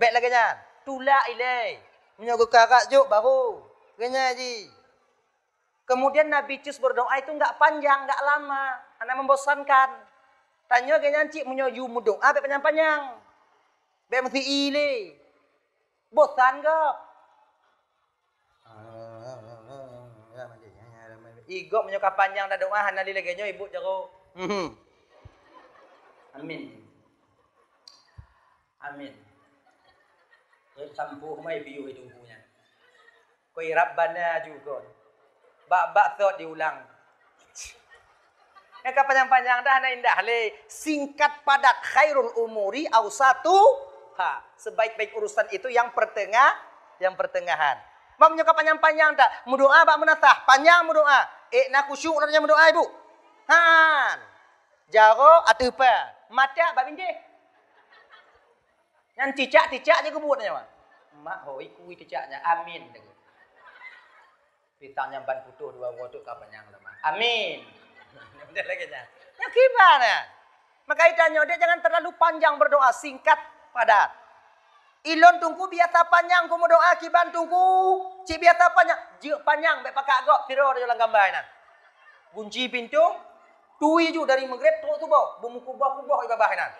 Bek lagi nya. Tulak ilai. Menyogo kakak juk baru. Ganya ji. Kemudian Nabi cis berdoa itu enggak panjang, enggak lama. Anak membosankan. Tanya ganya cik menyogo doa bek panjang-panjang. Bek mesti ile. Bosan gak? Igok menyokap panjang dah doa hanali lagi nyo ibu jaro. Amin. Amin. Sampuh mai piu itu punya. Koi Rabbana juga. Bak thot diulang. Yang panjang-panjang dah na indah le. Singkat padat khairul umuri awsatu. Sebaik-baik urusan itu yang pertengahan. Bak menyokap panjang-panjang tak? Mudoa bak menasah. Panjang mudoa. Nak kusyuk namanya mudoa ibu. Han. Jaro atau apa? Mata bak bindih. Yang cicak-cicaknya kebutnya. Mak hoi kui cicaknya. Amin. Pitangnya ban putuh dua waktu kapan yang lemah. Amin. Dia lagi nya. Ya gimana? Maka itanya dia jangan terlalu panjang berdoa, singkat padat. Ilon tungku biasa panjang ku doa kiban tungku. Cik biasa panjang, je panjang baik pakai agak tiro dalam gambar nan. Kunci pintu, tui ju dari maghrib tu bawah, bumu kubah ibabah nan.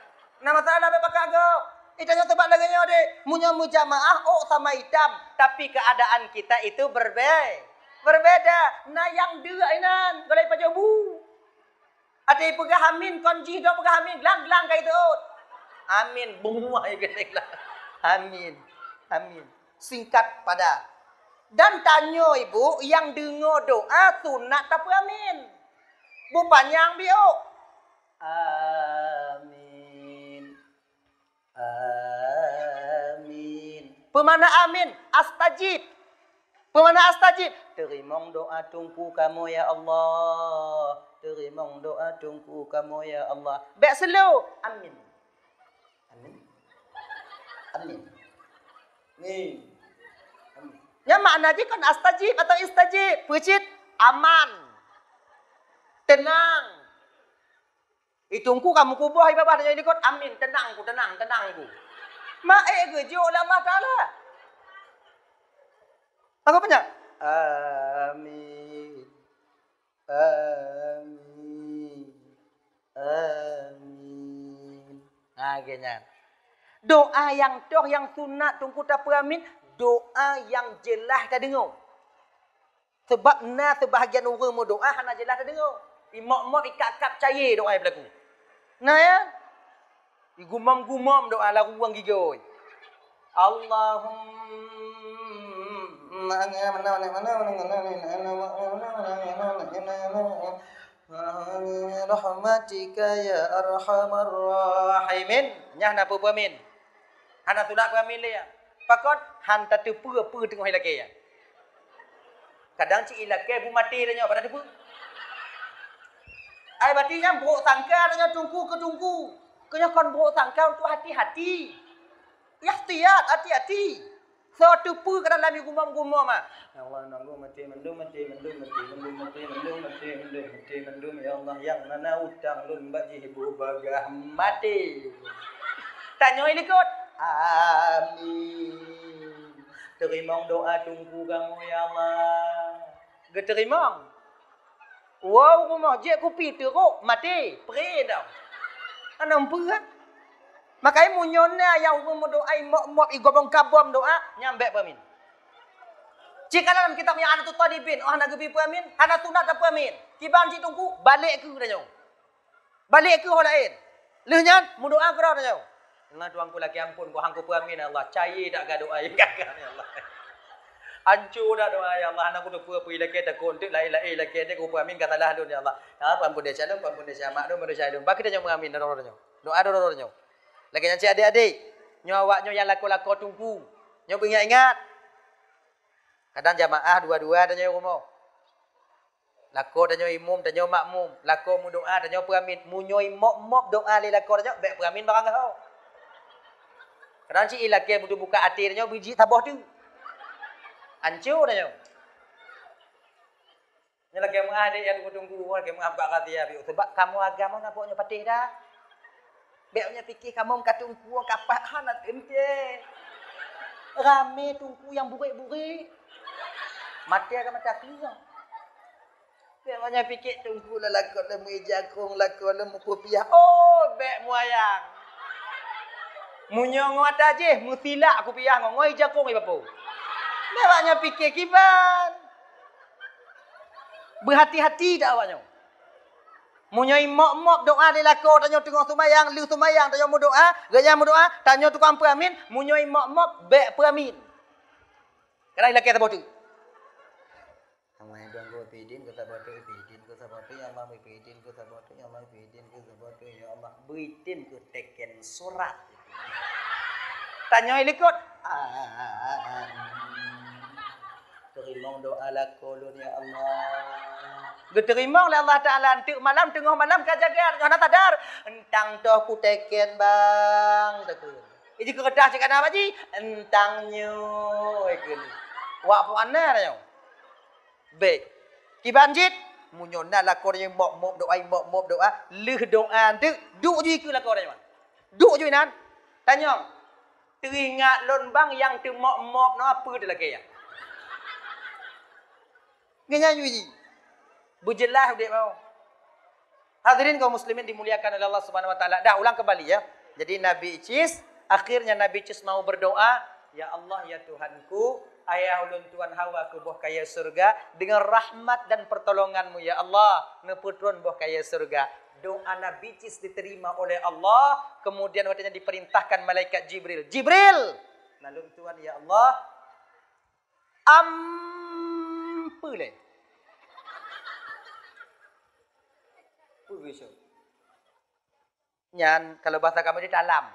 Nah masalah baik pakai agak. Itanya tebak lagi nya dek. Munya mujamaah sama hitam, tapi keadaan kita itu berbeda. Nah yang dua inan, golai pajabu. Ada pegah amin, konji dah pegah amin, gelang kayak itu. Amin, bunga ya gelang. Amin. Singkat padat. Dan tanya ibu, yang dengar doa sunat tapi amin. Bu panjang bio. Amin. Pemana amin? Astajib. Terima doa tungku kamu ya Allah. Terima doa tungku kamu ya Allah. Baik slow. Amin. Nih. Ya makna je kan astajib atau istajib. Pecit aman. Tenang. Itungku kamu kubah ibabah tanya ikut amin. Tenangku. Mak gejo oleh Allah Ta'ala. Apa punya? Amin. Nah, gini. Doa yang sunat tungku tak amin, doa yang jelas tak dengar. Sebab sebahagian orang mau doa hana jelas tak dengar. Imak-imak ikat-ikat cair doa berlaku. Nah ya. Gumam-gumam doa lagu orang gigoi. Allahumma rahmatika ya arhamar rahimin. Nyah na pu amin. Hana tulak pu amin le ya. Pakot han ta tu pu tengah ilake ya. Kadang ci ilake bu mati dah nya pada tu. Ai batinya bro sangka dah nya tungku ke tungku. Kenya kon bro sangka untuk hati-hati. Ikhtiar hati-hati. Suatu pu ke dalam gumam-gumam ah. Ya Allah nanggu mati mendum ya Allah yang mana utang lun baji ibu bagah mati. Tanya ini kot. Amin. Terima doa tunggu kamu ya Allah. Geterima. Wow, rumah je kopi teruk mati. Peri dah. Ana emperat. Makai munyona yang rumah doa mok igobong kabom doa nyambe pamin. Jika dalam kitab yang ada tu tadibin, oh nak gebi pamin, ada sunat apa pamin. Kiban si tunggu balik ke dah jauh. Balik ke orang lain. Lehnya mu doa ke dah jauh. Allah tuang ku laki ampun ku hangku pamin Allah. Cai dak ga doa gagal ya Allah. Hancur dah doa ya Allah. Anak ku pui laki tak kontik lai-lai laki dia ku pamin kata lah ya Allah. Ha pampun dia calon, pampun dia sama do manusia do. Baki dia mengamin dah jauh. Doa jauh. Lagi yang cik adik-adik, nyawaknya yang lako-lako tunggu. Nyo ingat-ingat. Kadang jamaah dua-dua dan nyo rumah. Lako dan nyo imum dan nyo makmum. Lako mu doa dan nyo peramin. Mu nyo mop doa li lako dan nyo baik peramin barang kau. Kadang cik ilaki mu buka hati dan nyo biji tabah tu. Hancur dan nyo. Nyo laki mu adik yang tunggu laki mu ampak katia bi sebab kamu agama napa nyo patih dah. Beknya fikir kamu kata tungku kapak hanat ente. Rame tungku yang burik-burik. Mati akan mata keluar. Beknya fikir tungku lah lakon lemu jakung, lakon lemu kopiah. Oh, bek muayang. Munyong mata je, mutilak kopiah ngoi jakung ai bapu. Beknya fikir kiban. Berhati-hati dak awaknya. Munyoi mok doa di lako tanyo tengok sumayang, liu sumayang tanyo mu doa, gaya mu doa, tanyo tukang peramin, munyoi mok bek peramin. Kadang laki ta botu. Amai dong go pidin ko ta botu pidin ko ta botu yang mami pidin ko ta botu yang mami pidin ko ta botu ya Allah beritin ko teken surat. Tanyo likut. Terima doa lako lun ya Allah. Diterima oleh Allah Ta'ala. Nanti malam, tengah malam kau jaga. Kau nak sadar. Entang tu aku teken bang. Ini keredah cakap apa ji? Entangnya. Wak puana dah. Baik. Kibanjit. Munyona lah kau yang mok doa. Leh doa. Duk je ke lah kau dah. Duk je nan. Tanya. Teringat lon bang yang tu mok no apa dia lagi ya? Ngenya ji. Bujelah dek mau. Hadirin kaum muslimin dimuliakan oleh Allah Subhanahu wa taala. Dah ulang kembali ya. Jadi Nabi Icis, akhirnya Nabi Icis mau berdoa, ya Allah ya Tuhanku, ayah ulun tuan hawa ku boh kaya surga dengan rahmat dan pertolonganmu ya Allah, neputron boh kaya surga. Doa Nabi Icis diterima oleh Allah, kemudian waktunya diperintahkan malaikat Jibril. Jibril, lalu tuan ya Allah, ampule. Nyan kalau bahasa kamu di dalam.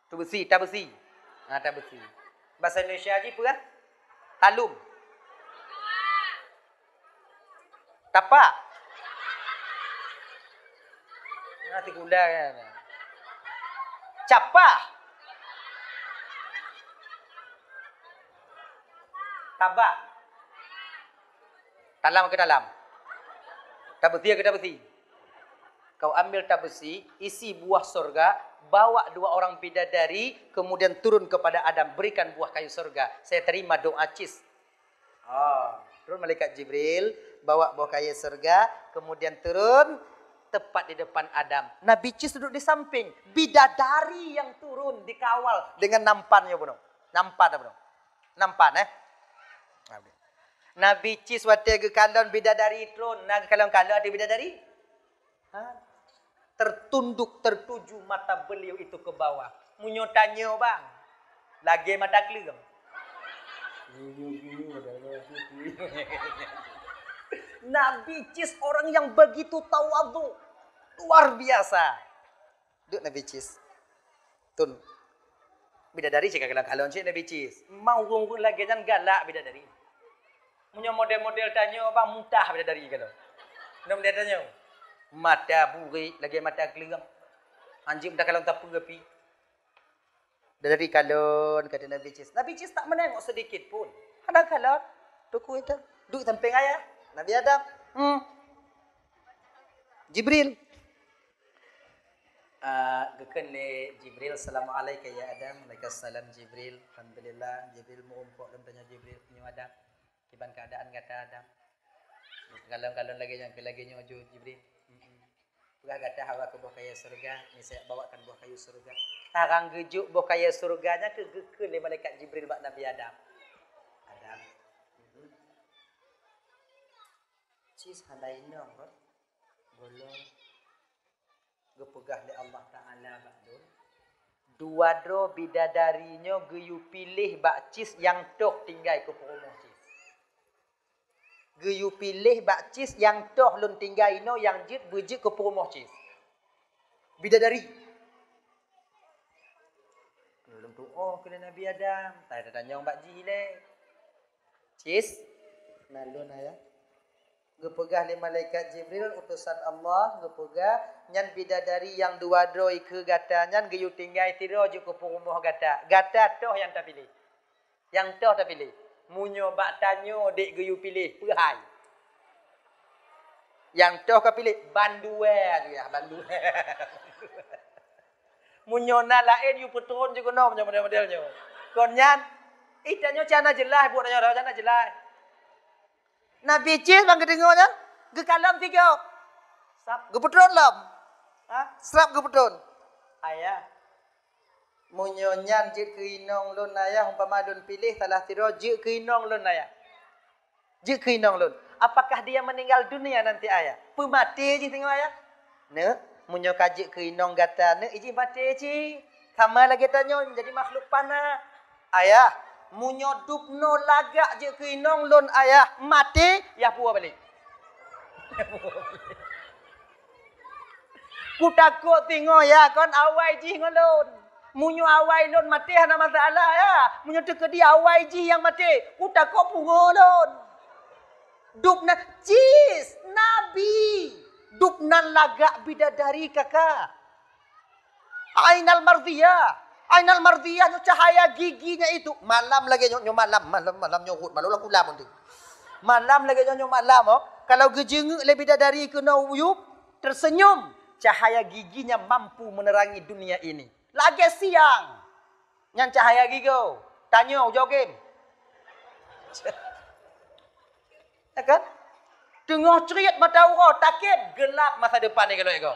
Tu besi, tak besi. Tak besi. Bahasa Indonesia aja apa kan? Talum. Tapak. Nanti gula kan. Capah. Tabak. Dalam ke dalam? Tak besi ke tak besi? Kau ambil tak besi, isi buah surga, bawa 2 orang bidadari, kemudian turun kepada Adam, berikan buah kayu surga. Saya terima doa Cis. Turun malaikat Jibril, bawa buah kayu surga, kemudian turun tepat di depan Adam. Nabi Cis duduk di samping, bidadari yang turun dikawal dengan nampannya bunuh. Nampan bunuh. Nampan Nabi Cis waktu ke kalon bidadari turun, nak kalon ada bidadari? Tertunduk tertuju mata beliau itu ke bawah. Munyo tanya bang, lagi mata kelir. Nabi Cis orang yang begitu tawadhu, luar biasa. Duduk Nabi Cis. Tun. Bidadari cakap kalon cik Nabi Cis. Mau rung lagi jangan galak bidadari. Punya model-model tanya bang mudah bidadari kalau. Model tanya. Mata buri lagi mata kelerang. Anjing dah kalau tak pergi. Dari kalon kata Nabi Cis. Nabi Cis tak menengok sedikit pun. Ada kalon. Tuku itu. Duduk samping ayah. Nabi Adam. Jibril. Geken le Jibril, Assalamualaikum ya Adam. Waalaikumsalam Jibril. Alhamdulillah Jibril mengumpuk dan tanya Jibril punya Adam. Kiban keadaan kata Adam. Kalau lagi yang lagi nyojo Jibril. Pegah kata hawa ke buah kaya surga. Ni saya bawakan buah kayu surga. Tarang gejuk buah kaya surganya ke geken le malaikat Jibril bak Nabi Adam. Adam. Cis handai nong kan. Boleh gepegah li Allah Ta'ala ba'dun. Dua dro bidadarinya geyu pilih bakcis yang toh tinggal ke perumoh cis. Geyu pilih bakcis yang toh lun tinggal ino yang jit bejit ke perumoh cis. Bidadari. Belum tu oh kena Nabi Adam. Tak ada tanya orang bakji le. Cis. Nalun ayah. Gepegah li malaikat Jibril utusan Allah gepegah nyan bidadari yang dua droi ke gata nyan geyu tinggal tiro je ke rumah gata toh yang tak pilih yang toh tak pilih munyo bak tanyo dek geyu pilih perhai yang toh ka pilih banduan ya banduan munyo na lain yu petron je kono model-modelnya kon nyan itanyo cana jelas buat tanyo cana jelas. Nabi Cis bang kedengarnya, ke kalam tiga. Sap, gepetron lam. Ha? Serap gepetron. Ayah. Munyonyan jik keinong lun ayah umpama dun pilih salah tiro jik keinong lun ayah. Jik keinong lun. Apakah dia meninggal dunia nanti ayah? Pemati je tengok ayah. Ne, munyo kajik keinong gata ne iji mati ji. Sama lagi tanya jadi makhluk panah. Ayah. Munyo dupno lagak je keinong lon ayah mati ya puah balik. Ku takut tengok ya kon awai ji ngolon. Munyo awai lon mati hana masalah ya. Munyo teke dia awai ji yang mati. Ku takut pugo lon. Dupna cis nabi. Dupna lagak bidadari kakak. Ainal mardiyah. Ainal mardiyah cahaya giginya itu malam lagi nyo malam nyuhut malu lah kulam tu. Malam lagi nyo malam oh. Kalau gejenguk lebih dari kena uyup tersenyum cahaya giginya mampu menerangi dunia ini. Lagi siang nyan cahaya gigo tanya jogging. Ya kan? Tengah cerit mata ura takut gelap masa depan ni kalau ego.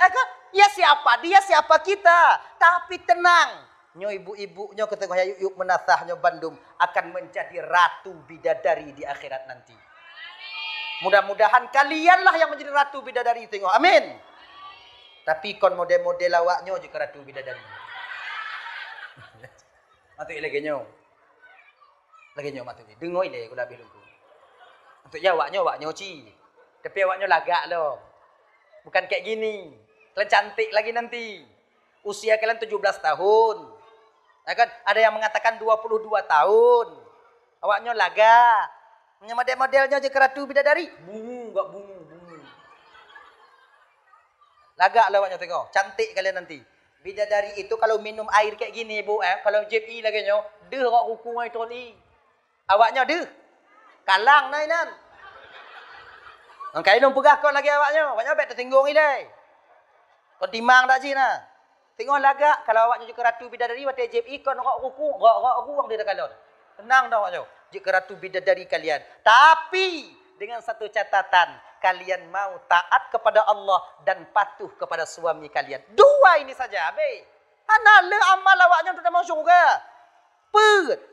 Ya kan? Ya siapa? Dia siapa kita? Tapi tenang. Nyo ibu-ibu nyo ketengah yuk menasah nyo Bandung akan menjadi ratu bidadari di akhirat nanti. Mudah-mudahan kalianlah yang menjadi ratu bidadari tengok. Amin. Tapi kon model-model awak nyo juga ratu bidadari. Matu lagi nyo. Lagi nyo matu. Dengoy le kula bilung. Untuk ya awak nyo ci. Tapi awak nyo lagak loh. Bukan kayak gini. Kalian cantik lagi nanti. Usia kalian 17 tahun. Ya kan? Ada yang mengatakan 22 tahun. Awaknya laga. Model-modelnya aja keratu bidadari. Bungu, enggak bungu. Laga lah awaknya tengok. Cantik kalian nanti. Bidadari itu kalau minum air kayak gini, Bu. Kalau JPI lagi nyo. Deh kok hukum itu ni. Awaknya deh. Kalang nainan. Angkai nung pegah kau lagi awaknya. Awaknya bet tertinggung ini. Kau timang tak cina? Tengok lagak kalau awaknya juga ratu bidadari waktu JPI kau nak ruku, ruang dia kalon. Tenang dah awaknya. Jika ratu bidadari kalian. Tapi dengan satu catatan, kalian mau taat kepada Allah dan patuh kepada suami kalian. Dua ini saja, be. Hanale amal awaknya untuk dalam syurga.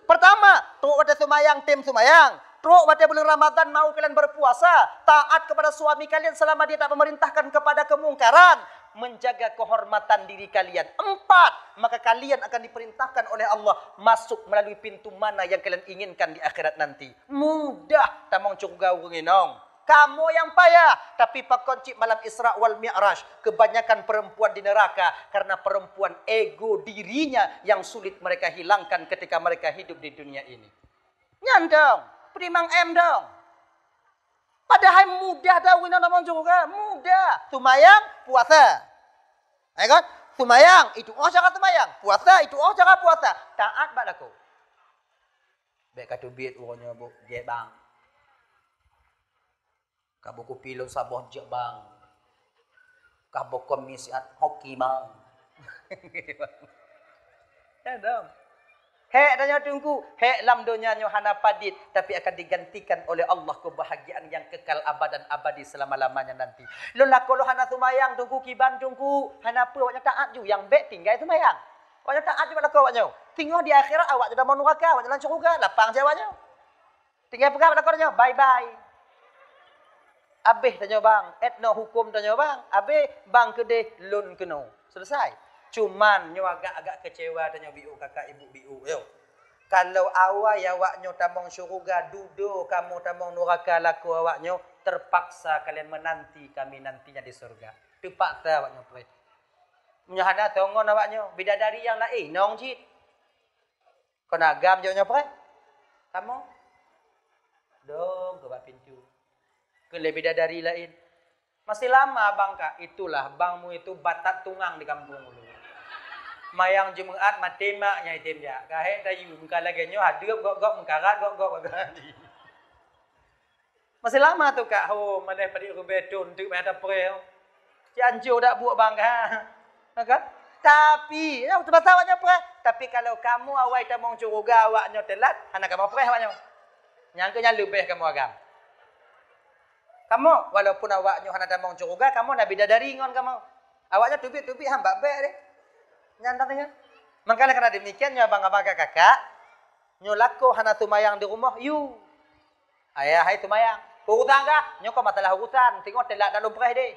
Pertama, teruk waktu sumayang, tim sumayang. Teruk waktu bulan Ramadan mau kalian berpuasa. Taat kepada suami kalian selama dia tak memerintahkan kepada kemungkaran. Menjaga kehormatan diri kalian. 4, maka kalian akan diperintahkan oleh Allah masuk melalui pintu mana yang kalian inginkan di akhirat nanti. Mudah tamang curga urinong. Kamu yang payah, tapi pakoncik malam Isra wal Mi'raj. Kebanyakan perempuan di neraka karena perempuan ego dirinya yang sulit mereka hilangkan ketika mereka hidup di dunia ini. Nyandong, perimang M dong. Padahal mudah dah wina namang juga, mudah. Sumayang, puasa. Ya kan? Sumayang, itu cara sumayang. Puasa, itu cara puasa. Taat bak aku. Baik kata biit orangnya bu, dia bang. Kamu ku pilih sabon je bang. Kabo komisi hoki bang. Ya dong. Hek tanya tunggu, hek lam dunia nyo hana padit, tapi akan digantikan oleh Allah kebahagiaan yang kekal abadan abadi selama-lamanya nanti. Lola kalau hana tumayang tunggu kiban tunggu, hana apa awaknya taat ju yang baik tinggal tumayang. Awaknya taat ju pada awaknya. Tinggal di akhirat awak sudah mau neraka, awak jalan surga, lapang jawabnya. Tinggal pegang pada kornya, bye bye. Abeh tanya bang, etno hukum tanya bang, abeh bang kedeh lun keno. Selesai. Cuman nyo agak-agak kecewa tanya biu kakak ibu biu. Yo. Kalau awak ya awaknyo tamong syurga, dudo kamu tamong neraka laku awaknyo, terpaksa kalian menanti kami nantinya di surga. Terpaksa awaknyo pre. Menyahana tongon awaknyo, bidadari yang lain nong jit. Konagam jo nyo pre. Kamu dong ke bak pintu. Ke bidadari lain. Masih lama bang kak, itulah bangmu itu batat tungang di kampung dulu. Mayang Jumaat matemaknya item ya. Kahe tayu muka lagi nyo hadup gok mengkarat gok. Masih lama tu kak ho mana pada rubetun tu ada pre. Cianjo dak buat bang kan? Tapi ya betul awaknya pre. Tapi kalau kamu awai tamong curuga awaknya telat, hana kamu pre awaknya. Nyangkanya lebih kamu agam. Kamu walaupun awaknya hana tamong curuga, kamu nabi dadari ngon kamu. Awaknya tubi hamba be deh. Nyantang dengan. Makanya karena demikian ya abang-abang kakak, nyolako hana tumayang di rumah, you. Ayah hai tumayang. Hutang kah? Nyoko masalah hutan, tengok telak dalam preh deh.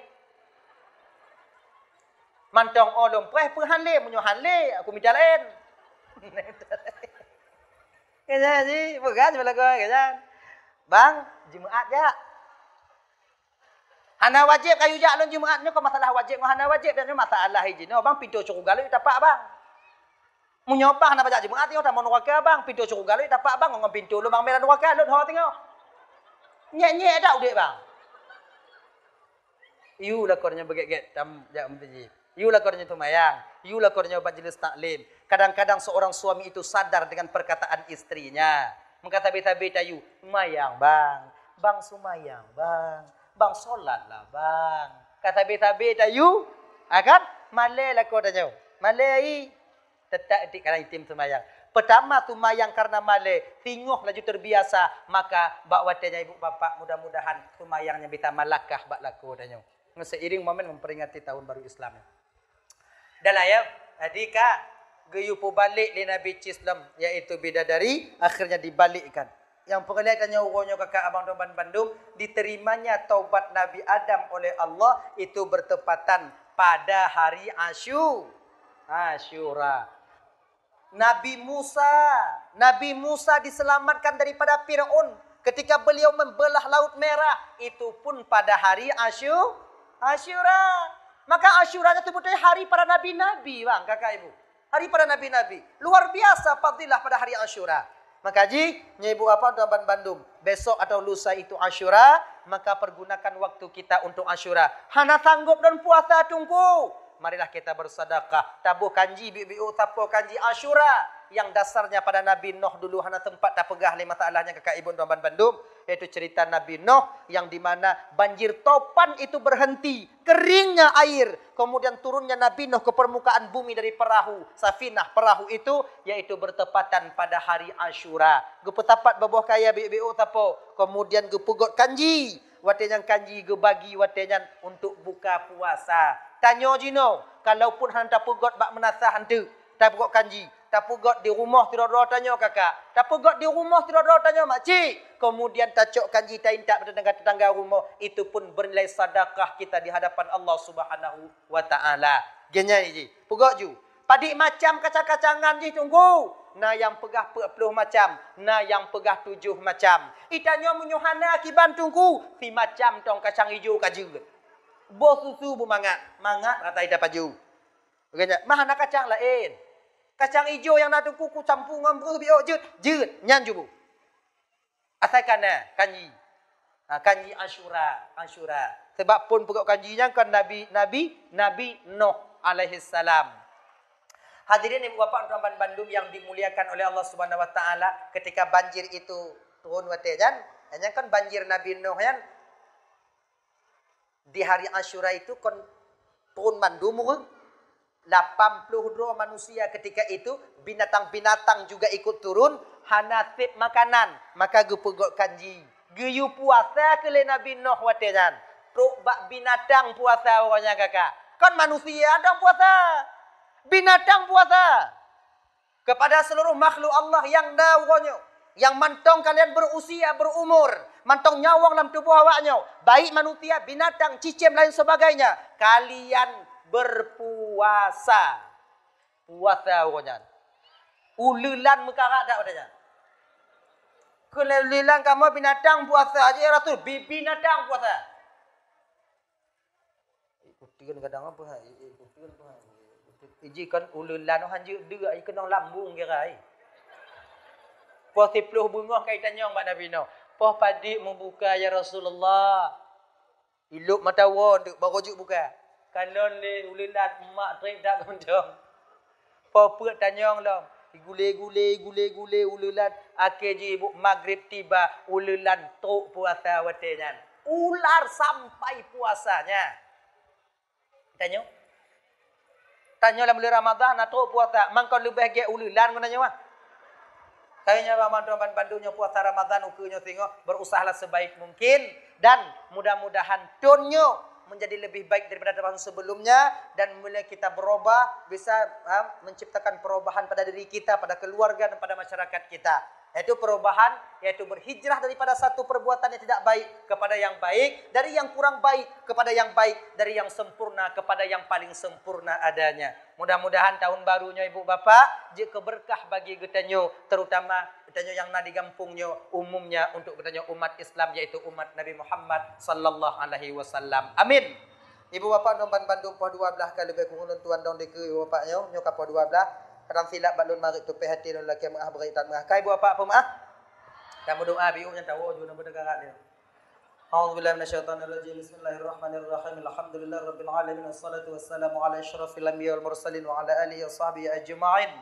Mantong olom preh perhanle, menyohanle, aku minta lain. Kayaknya sih, bukan cuma lagu kayaknya. Bang, Jumaat ya. Hana wajib kayu jak lon Jumaat nyo ko masalah wajib ngo hana wajib dan masalah hiji no bang pintu surga lu tapak bang. Mu nyopah hana bajak Jumaat yo tamon neraka bang pintu surga lu tapak bang ngom pintu lu bang merah neraka lu ho tengok. Nyek dak udik bang. Yu lakornya beget tam jak mpeji. Yu lakornya tumayang, yu lakornya majlis taklim. Kadang-kadang seorang suami itu sadar dengan perkataan istrinya. Mengkata-beta yu, "Mayang bang, bang sumayang bang." Bang solat lah bang. Kata beta-beta you. Akan malai lah kau tanya. Malai. Tetap di karena itim tumayang. Pertama tumayang karena malai. Tinguh laju terbiasa. Maka bak watanya ibu bapak mudah-mudahan tumayangnya beta malakah bak laku tanya. Seiring momen memperingati tahun baru Islam. Dah lah ya. Jadi kak. Geyupu balik di Nabi Islam. Iaitu bidadari. Akhirnya dibalikkan. Yang perlihatannya urunnya kakak abang Doban Bandung, diterimanya taubat Nabi Adam oleh Allah itu bertepatan pada hari Asyura. Nabi Musa diselamatkan daripada Firaun ketika beliau membelah Laut Merah, itu pun pada hari Asyura. Maka Asyuranya sebutnya hari para nabi-nabi, bang, kakak ibu. Hari para nabi-nabi. Luar biasa fadilah pada hari Asyura. Maka ji, nyibu apa Doban Bandung, besok atau lusa itu Asyura, maka pergunakan waktu kita untuk Asyura. Hana sanggup dan puasa tunggu. Marilah kita bersedekah. Tabuh kanji biu tapo kanji Asyura yang dasarnya pada Nabi Nuh dulu hana tempat tak pegah lima masalahnya kakak ibu Doban Bandung, yaitu cerita Nabi Nuh yang di mana banjir topan itu berhenti, keringnya air, kemudian turunnya Nabi Nuh ke permukaan bumi dari perahu, safinah perahu itu, yaitu bertepatan pada hari Asyura. Gepetapat babuh kaya biu tapo, kemudian gepugot kanji, watenyan kanji gebagi watenyan untuk buka puasa. Tanya jino, kalaupun hanta pugot bak menasah hantu, tak pugot kanji, tak pugot di rumah tidak tanya kakak, tak pugot di rumah tidak tanya makcik, kemudian tacok kanji taintak tetangga rumah, itu pun bernilai sedekah kita di hadapan Allah Subhanahu wa taala. Genya ji, pugot ju. Padik macam kacang-kacangan ji tunggu. Na yang pegah 40 macam, na yang pegah 7 macam. Itanya menyuhana akiban tunggu, si macam tong kacang hijau kaju. Bos susu bu mangat kata ida paju. Begini, mah nak kacang lain. Kacang hijau yang nak kuku campur ngam bio jut nyan ju bu. Asalkan kanji. Kanji Asyura. Sebab pun pokok kanjinya kan Nabi Nuh alaihi salam. Hadirin ibu bapa Doban Bandung yang dimuliakan oleh Allah Subhanahu wa taala, ketika banjir itu turun watejan, hanya kan banjir Nabi Nuh yang di hari Asyura itu kon turun mandum orang. 82 manusia ketika itu, binatang-binatang juga ikut turun, hanasib makanan, maka gu pegot kanji. Geyu puasa ke le Nabi Nuh watenan. Truk bak binatang puasa orangnya kakak. Kan manusia ada puasa. Binatang puasa. Kepada seluruh makhluk Allah yang dawanyo, yang mantong kalian berusia, berumur, mantong nyawang dalam tubuh awaknya, baik manusia, binatang, cicim lain sebagainya, kalian berpuasa. Puasa orangnya. Ululan mekarak tak padanya. Kelelilan kamu binatang puasa aja ya Rasul. Binatang puasa. Ikutin kadang apa? Ikutin apa? Iji kan ululan hanji dua kena lambung kira ai. Poh 10 bunga kaitannya Mbak Nabi no. Poh padi membuka ya Rasulullah. Iluk mata won baru juk buka. Kalau le ululan emak trip dak gondong. Poh pek tanyong long. Gule ululan akhir je ibu maghrib tiba ululan truk puasa watenan. Ular sampai puasanya. Tanya lah bulan Ramadan atau puasa, mangkon lebih bahagia ululan kau nanya mah. Kayaknya Ramadan bandunya puasa Ramadan ukunya tengok berusahalah sebaik mungkin dan mudah-mudahan tunyo menjadi lebih baik daripada tahun sebelumnya dan mulai kita berubah bisa menciptakan perubahan pada diri kita, pada keluarga dan pada masyarakat kita. Yaitu perubahan, yaitu berhijrah daripada satu perbuatan yang tidak baik kepada yang baik, dari yang kurang baik kepada yang baik, dari yang sempurna kepada yang paling sempurna adanya. Mudah-mudahan tahun barunya ibu bapak jika berkah bagi getanyo, terutama getanyo yang nadi gampungnya umumnya untuk getanyo umat Islam yaitu umat Nabi Muhammad sallallahu alaihi wasallam. Amin. Ibu bapak nomban Bandung poh 12 kali lebih kurang tuan dong deke ibu bapaknya nyoka poh 12. Kadang silap balun marik tu perhati dan laki maah beritan maah. Kai buat apa maah? Kamu doa biu yang tahu juga nama dekat dia. A'udzubillahi minasyaitonirrajim. Bismillahirrahmanirrahim. Alhamdulillahirabbil alamin wassalatu wassalamu ala asyrafil anbiya'i wal mursalin wa ala alihi washabihi ajma'in.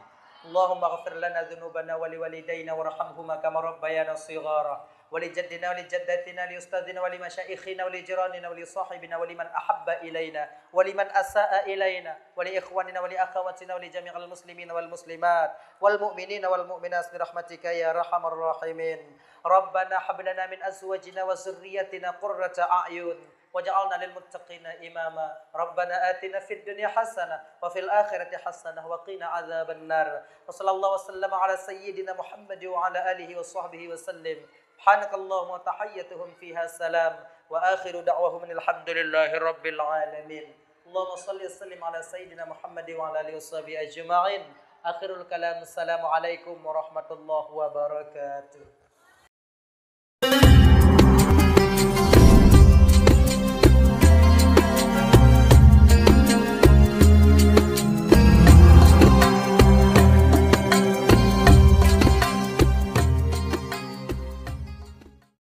Allahumma ighfir lana dzunubana wa liwalidayna warhamhuma kama rabbayana shighara. ولجدنا ولجداتنا لأستاذنا ولمشايخنا ولجيراننا ولصاحبنا ولمن أحب إلينا ولمن أساء إلينا ولإخواننا ولأخواتنا ولجميع المسلمين والمسلمات والمؤمنين والمؤمنات برحمتك يا أرحم الراحمين. ربنا هب لنا من أزواجنا وذريتنا قرة أعين وجعلنا للمتقين إماما. ربنا آتنا في الدنيا حسنة وفي الآخرة حسنة وقنا عذاب النار. وصلى الله وسلم على سيدنا محمد وعلى آله وصحبه وسلم. سبحانك اللهم وتحيتهم فيها سلام وآخر دعوهم من الحمد لله رب العالمين. اللهم صل وسلم على سيدنا محمد وعلى آله وصحبه أجمعين. آخر الكلام السلام عليكم ورحمة الله وبركاته.